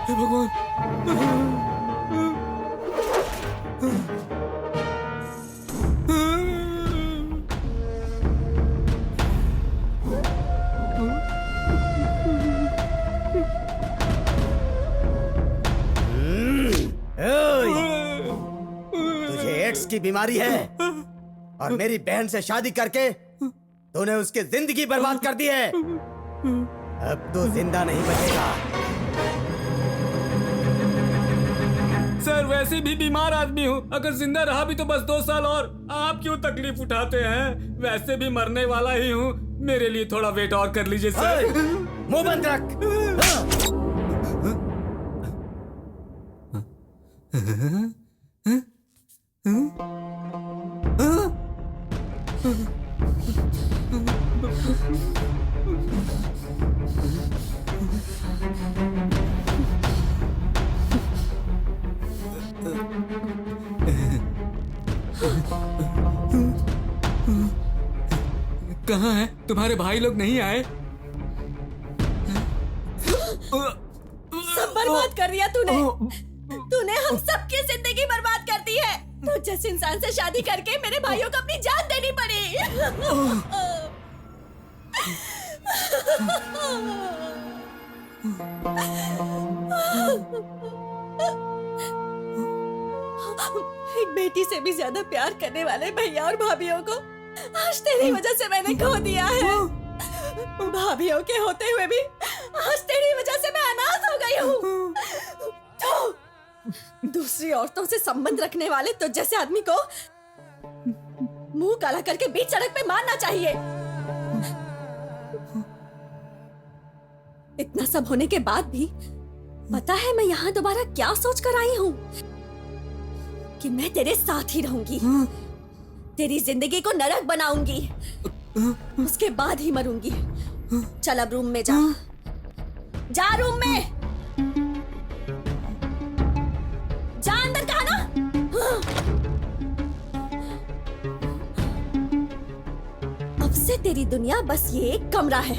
हे भगवान। तुझे एड्स की बीमारी है और मेरी बहन से शादी करके तूने उसकी जिंदगी बर्बाद कर दी है। अब तू जिंदा नहीं बचेगा। सर वैसे भी बीमार आदमी हूँ, अगर जिंदा रहा भी तो बस 2 साल और। आप क्यों तकलीफ उठाते हैं? वैसे भी मरने वाला ही हूँ, मेरे लिए थोड़ा वेट और कर लीजिए सर। मुंह बंद रख। कहाँ है तुम्हारे भाई लोग? नहीं आए? सब बर्बाद कर दिया तूने। तूने हम सबकी जिंदगी बर्बाद कर दी है। तो जिस इंसान से शादी करके मेरे भाइयों को अपनी जान देनी पड़ी। एक बेटी से भी ज्यादा प्यार करने वाले भैया और भाभीियों को आज तेरी वजह से मैंने खो दिया है। भाभीियों के होते हुए भी आज तेरी वजह से मैं अनाथ हो गई हूँ। तो दूसरी औरतों से संबंध रखने वाले तो जैसे आदमी को मुंह काला करके बीच सड़क पे मारना चाहिए। इतना सब होने के बाद भी पता है मैं यहाँ दोबारा क्या सोच कर आई हूँ कि मैं तेरे साथ ही रहूंगी, तेरी जिंदगी को नरक बनाऊंगी, उसके बाद ही मरूंगी। चल अब रूम में जा। जा रूम में जा, अंदर कहा ना। अब से तेरी दुनिया बस ये एक कमरा है।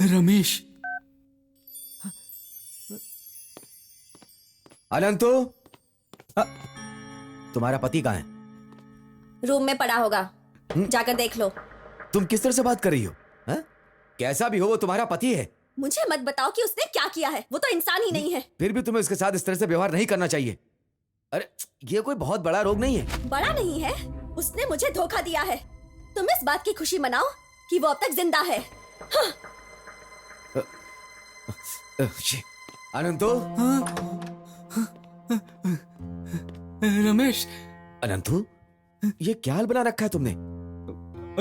रमेश, अनंतु, तुम्हारा पति कहाँ है? रूम में पड़ा होगा, जाकर देख लो। तुम किस तरह से बात कर रही हो? हा? कैसा भी हो वो तुम्हारा पति है। मुझे मत बताओ कि उसने क्या किया है, वो तो इंसान ही नहीं है। फिर भी तुम्हें उसके साथ इस तरह से व्यवहार नहीं करना चाहिए। अरे ये कोई बहुत बड़ा रोग नहीं है। बड़ा नहीं है, उसने मुझे धोखा दिया है। तुम इस बात की खुशी मनाओ कि वो अब तक जिंदा है। हाँ। अनंतु, रमेश, अनंतु, ये क्या हाल बना रखा है तुमने?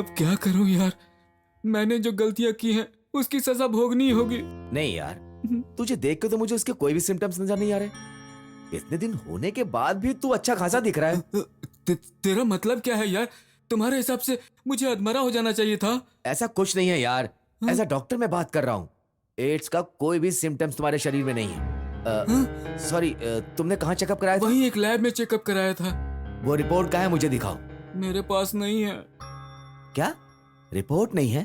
अब क्या करूं यार, मैंने जो गलतियां की हैं उसकी सजा भोगनी होगी। नहीं यार, तुझे देख के तो मुझे उसके कोई भी सिम्टम्स नजर नहीं आ रहे। इतने दिन होने के बाद भी तू अच्छा खासा दिख रहा है। तेरा मतलब क्या है यार? तुम्हारे हिसाब से मुझे अधमरा हो जाना चाहिए था। ऐसा कुछ नहीं है यार, ऐसा डॉक्टर मैं बात कर रहा हूँ। एड्स का कोई भी सिम्टम्स तुम्हारे शरीर में नहीं है। सॉरी, तुमने कहाँ चेकअप कराया था? वहीं एक लैब में चेकअप कराया था। वो रिपोर्ट कहाँ है, मुझे दिखाओ। मेरे पास नहीं है। क्या रिपोर्ट नहीं है?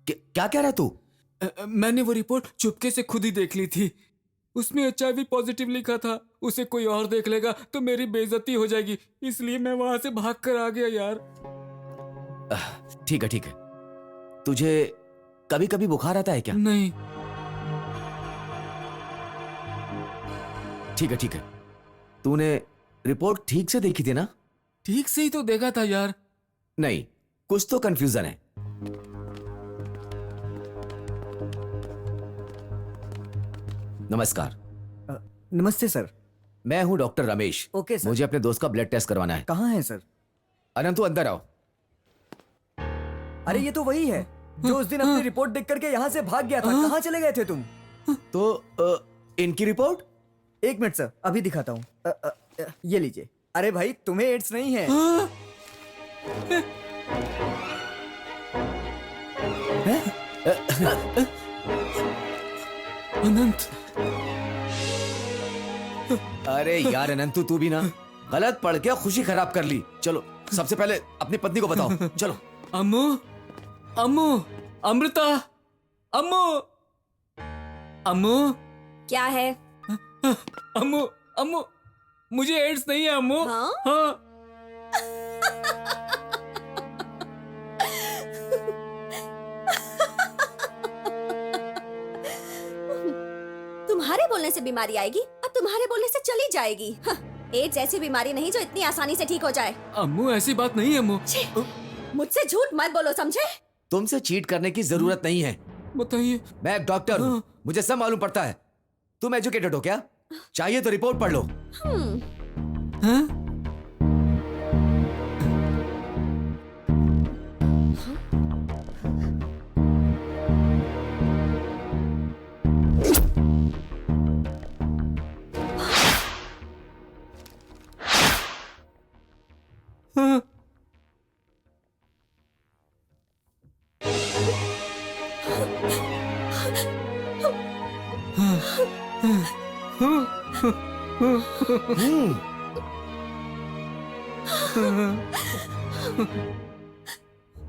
क्या कह रहा है तू? मैंने वो रिपोर्ट चुपके से खुद ही देख ली थी। उसमें HIV पॉजिटिव लिखा था। उसे कोई और देख लेगा तो मेरी बेइज्जती हो जाएगी, इसलिए मैं वहां से भाग कर आ गया यार। ठीक है ठीक है। तुझे कभी कभी बुखार आता है क्या? नहीं। ठीक है ठीक है। तूने रिपोर्ट ठीक से देखी थी ना? ठीक से ही तो देखा था यार। नहीं, कुछ तो कंफ्यूजन है। नमस्कार। नमस्ते सर। मैं हूं डॉक्टर रमेश। Okay sir. मुझे अपने दोस्त का ब्लड टेस्ट करवाना है। कहाँ है सर? अनंतु, अंदर आओ। अरे ये तो वही है जो उस दिन अपनी रिपोर्ट देख करके यहाँ से भाग गया था। कहाँ चले गए थे तुम? तो इनकी रिपोर्ट? एक मिनट सर, अभी दिखाता हूँ। ये लीजिए। अरे भाई, तुम्हें एड्स नहीं है। अनंत। अरे यार अनंतु, तू भी ना गलत पढ़ के खुशी खराब कर ली। चलो सबसे पहले अपनी पत्नी को बताओ। चलो। अम्मू, अम्मू, अमृता, अम्मू, अम्मू। क्या है? अम्मू, अम्मू, मुझे एड्स नहीं है अम्मू। हाँ? हाँ। तुम्हारे बोलने से बीमारी आएगी और तुम्हारे बोलने से चली जाएगी। हाँ, एड्स ऐसी बीमारी नहीं जो इतनी आसानी से ठीक हो जाए। अम्मू, ऐसी बात नहीं है अम्मू। मुझसे झूठ मत बोलो, समझे? तुमसे चीट करने की जरूरत नहीं है। बताइए। मैं एक डॉक्टर हूँ, मुझे सब मालूम पड़ता है। तुम एजुकेटेड हो क्या? चाहिए तो रिपोर्ट पढ़ लो। हाँ?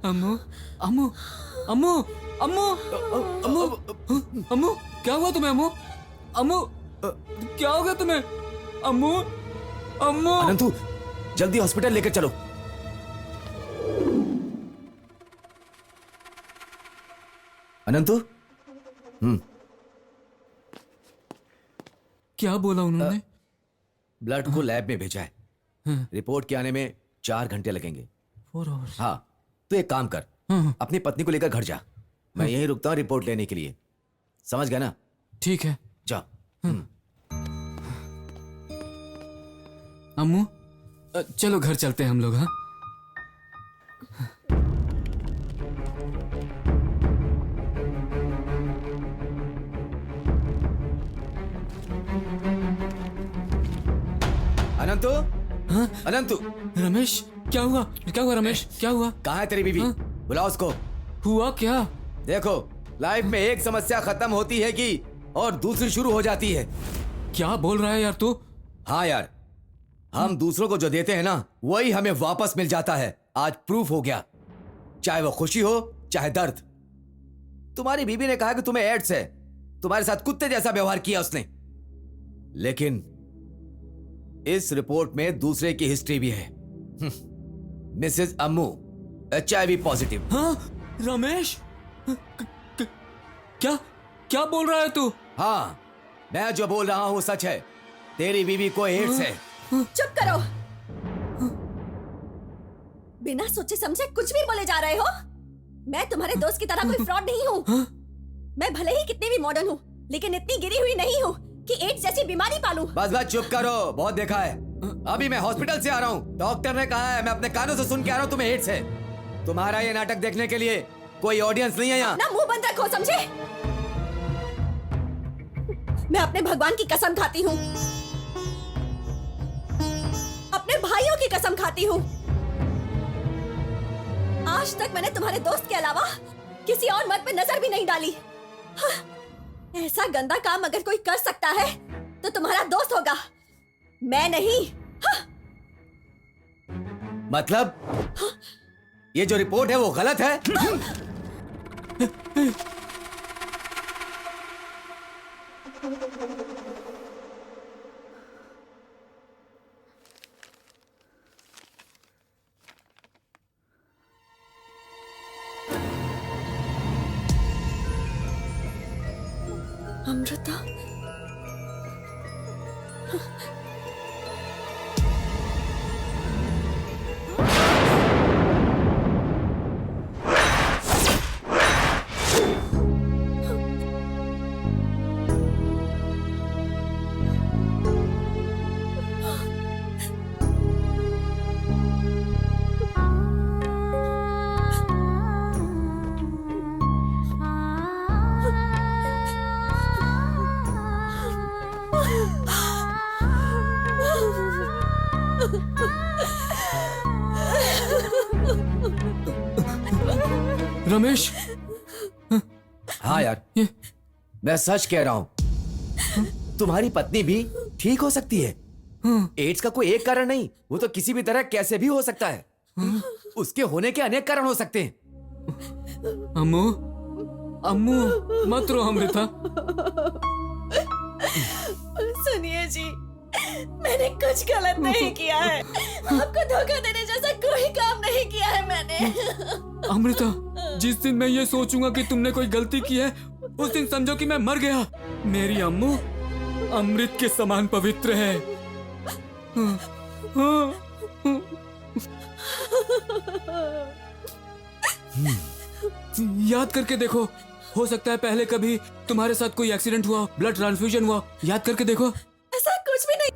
अम्मू, अम्मू, अम्मू, अम्मू, अम्मू, अम्मू, क्या हुआ तुम्हें अम्मू? अम्मू, क्या हो गया तुम्हें? अम्मू, अम्मू। अनंतु, जल्दी हॉस्पिटल लेकर चलो। अनंतु। क्या बोला उन्होंने? ब्लड को लैब में भेजा है। रिपोर्ट के आने में 4 घंटे लगेंगे। 4 hours। हाँ, तो एक काम कर, अपनी पत्नी को लेकर घर जा। मैं यहीं रुकता हूँ रिपोर्ट लेने के लिए। समझ गया ना? ठीक है। जा। अम्मू चलो घर चलते हैं हम लोग। हाँ अनंतु, हाँ अनंतु, रमेश क्या हुआ? क्या हुआ रमेश? क्या हुआ? कहाँ है तेरी बीवी? हाँ? बुलाओ उसको। हुआ क्या? देखो, लाइफ में एक समस्या खत्म होती है कि और दूसरी शुरू हो जाती है। क्या बोल रहा है यार तू? हाँ यार, हम दूसरों को जो देते हैं ना, वही हमें वापस मिल जाता है। आज प्रूफ हो गया, चाहे वो खुशी हो चाहे दर्द। तुम्हारी बीबी ने कहा कि तुम्हें एड्स है, तुम्हारे साथ कुत्ते जैसा व्यवहार किया उसने। लेकिन इस रिपोर्ट में दूसरे की हिस्ट्री भी है। मिसेस अम्मू HIV पॉजिटिव। हाँ रमेश क्या क्या बोल रहा है तू? हाँ, मैं जो बोल रहा हूं सच है। तेरी बीवी को एड्स है। चुप करो। बिना सोचे समझे कुछ भी बोले जा रहे हो। मैं तुम्हारे दोस्त की तरह कोई फ्रॉड नहीं हूँ। मैं भले ही कितनी भी मॉडर्न हूँ, लेकिन इतनी गिरी हुई नहीं हूँ कि एड्स जैसी बीमारी पालूं। बस बस चुप करो, बहुत देखा है। अभी मैं हॉस्पिटल से आ रहा हूँ, डॉक्टर ने कहा है, मैं अपने कानों से सुन के आ रहा हूँ तुम्हें एड्स है। तुम्हारा ये नाटक देखने के लिए कोई ऑडियंस नहीं है यहाँ। अपना मुंह बंद रखो, समझे? मैं अपने भगवान की कसम खाती हूँ, अपने भाइयों की कसम खाती हूँ। आज तक मैंने तुम्हारे दोस्त के अलावा किसी और मर्द पे नजर भी नहीं डाली। हाँ, ऐसा गंदा काम अगर कोई कर सकता है तो तुम्हारा दोस्त होगा, मैं नहीं। हाँ। मतलब ये जो रिपोर्ट है वो गलत है? अमृता, रमेश हाँ यार, मैं सच कह रहा हूँ। तुम्हारी पत्नी भी ठीक हो सकती है। एड्स का कोई एक कारण नहीं, वो तो किसी भी तरह कैसे भी हो सकता है। उसके होने के अनेक कारण हो सकते हैं। अम्मू अम्मू मत रो अमृता। सुनिए जी, मैंने कुछ गलत नहीं किया है। आपको धोखा देने जैसा कोई काम नहीं किया है मैंने। अमृता, जिस दिन मैं ये सोचूंगा कि तुमने कोई गलती की है, उस दिन समझो कि मैं मर गया। मेरी अम्मू अमृत के समान पवित्र है। याद करके देखो, हो सकता है पहले कभी तुम्हारे साथ कोई एक्सीडेंट हुआ, ब्लड ट्रांसफ्यूजन हुआ। याद करके देखो। ऐसा कुछ भी नहीं।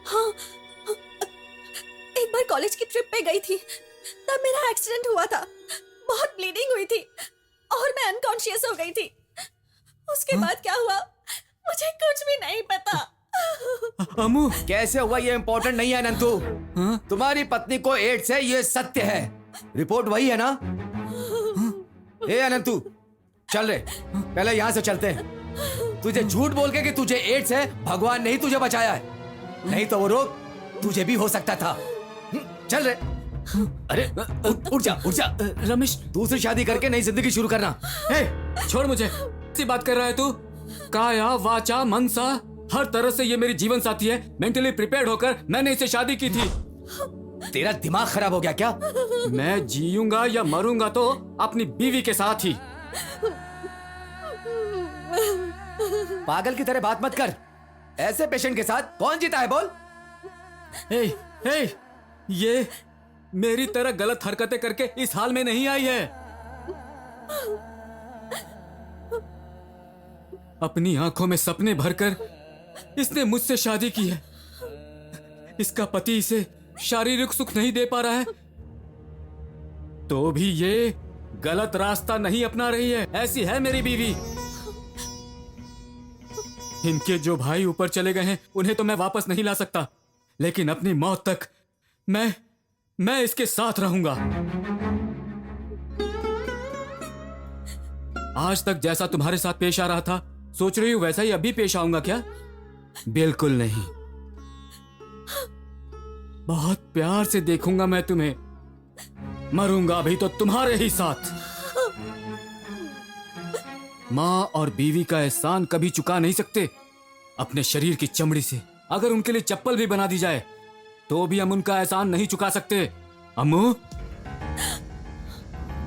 हाँ, एक बार कॉलेज की ट्रिप पे गई थी, तब मेरा एक्सीडेंट हुआ था। बहुत ब्लीडिंग हुई थी और मैं अनकॉन्शियस हो गई थी। उसके बाद क्या हुआ मुझे कुछ भी नहीं पता। अम्मू कैसे हुआ ये इम्पोर्टेंट नहीं है नंतू। तुम्हारी पत्नी को एड्स है, ये सत्य है। रिपोर्ट वही है ना? ए अनंतु, चल रे, पहले यहाँ से चलते हैं। तुझे झूठ बोल के कि तुझे एड्स है, भगवान ने ही तुझे बचाया है, नहीं तो वो रोग तुझे भी हो सकता था। चल रे। अरे उठ जा, उठ जा। रमेश, दूसरी शादी करके नई जिंदगी शुरू करना। छोड़ मुझे। सी बात कर रहा है तू? काया वाचा मनसा हर तरह से ये मेरी जीवन साथी है। मेंटली प्रिपेयर्ड होकर मैंने इसे शादी की थी। तेरा दिमाग खराब हो गया क्या? मैं जीऊंगा या मरूंगा तो अपनी बीवी के साथ ही। पागल की तरह बात मत कर। ऐसे पेशेंट के साथ कौन जीता है बोल? ये मेरी तरह गलत हरकतें करके इस हाल में नहीं आई है। अपनी आंखों में सपने भरकर इसने मुझसे शादी की है, इसका पति इसे शारीरिक सुख नहीं दे पा रहा है, तो भी ये गलत रास्ता नहीं अपना रही है। ऐसी है मेरी बीवी। इनके जो भाई ऊपर चले गए हैं उन्हें तो मैं वापस नहीं ला सकता, लेकिन अपनी मौत तक मैं इसके साथ रहूंगा। आज तक जैसा तुम्हारे साथ पेश आ रहा था, सोच रही हूं वैसा ही अभी पेश आऊंगा क्या? बिल्कुल नहीं। बहुत प्यार से देखूंगा मैं तुम्हें, मरूंगा भी तो तुम्हारे ही साथ। माँ और बीवी का एहसान कभी चुका नहीं सकते। अपने शरीर की चमड़ी से अगर उनके लिए चप्पल भी बना दी जाए तो भी हम उनका एहसान नहीं चुका सकते। अम्मू,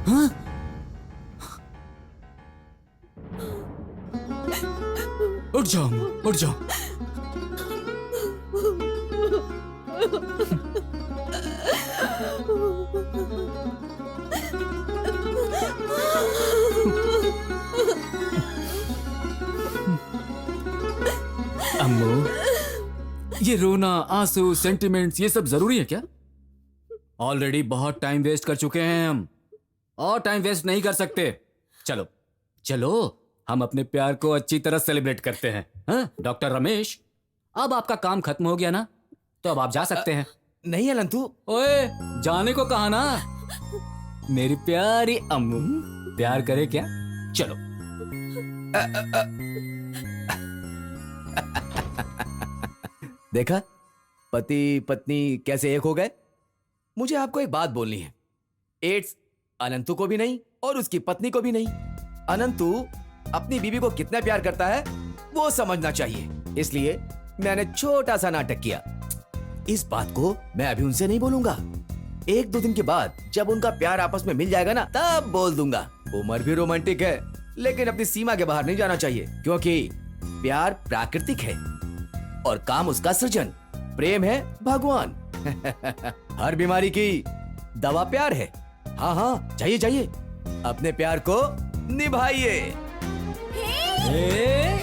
हाँ? उठ जाओ अम्मू, उठ जाओ। अम्मू, ये रोना, आंसू, सेंटिमेंट्स, ये सब जरूरी है क्या? ऑलरेडी बहुत टाइम वेस्ट कर चुके हैं हम, और टाइम वेस्ट नहीं कर सकते। चलो चलो, हम अपने प्यार को अच्छी तरह सेलिब्रेट करते हैं। हाँ? डॉक्टर रमेश, अब आपका काम खत्म हो गया ना, तो अब आप जा सकते हैं। नहीं अलंतु। ओए, जाने को कहा ना। मेरी प्यारी अम्मू, प्यार करे क्या? चलो। देखा, पति पत्नी कैसे एक हो गए। मुझे आपको एक बात बोलनी है। एड्स अनंतु को भी नहीं और उसकी पत्नी को भी नहीं। अनंतु अपनी बीवी को कितना प्यार करता है वो समझना चाहिए, इसलिए मैंने छोटा सा नाटक किया। इस बात को मैं अभी उनसे नहीं बोलूंगा। 1-2 दिन के बाद जब उनका प्यार आपस में मिल जाएगा ना, तब बोल दूंगा। उम्र भी रोमांटिक है, लेकिन अपनी सीमा के बाहर नहीं जाना चाहिए, क्योंकि प्यार प्राकृतिक है और काम उसका सृजन। प्रेम है भगवान। हर बीमारी की दवा प्यार है। हाँ हाँ, जाइए जाइए, अपने प्यार को निभाइए। हे!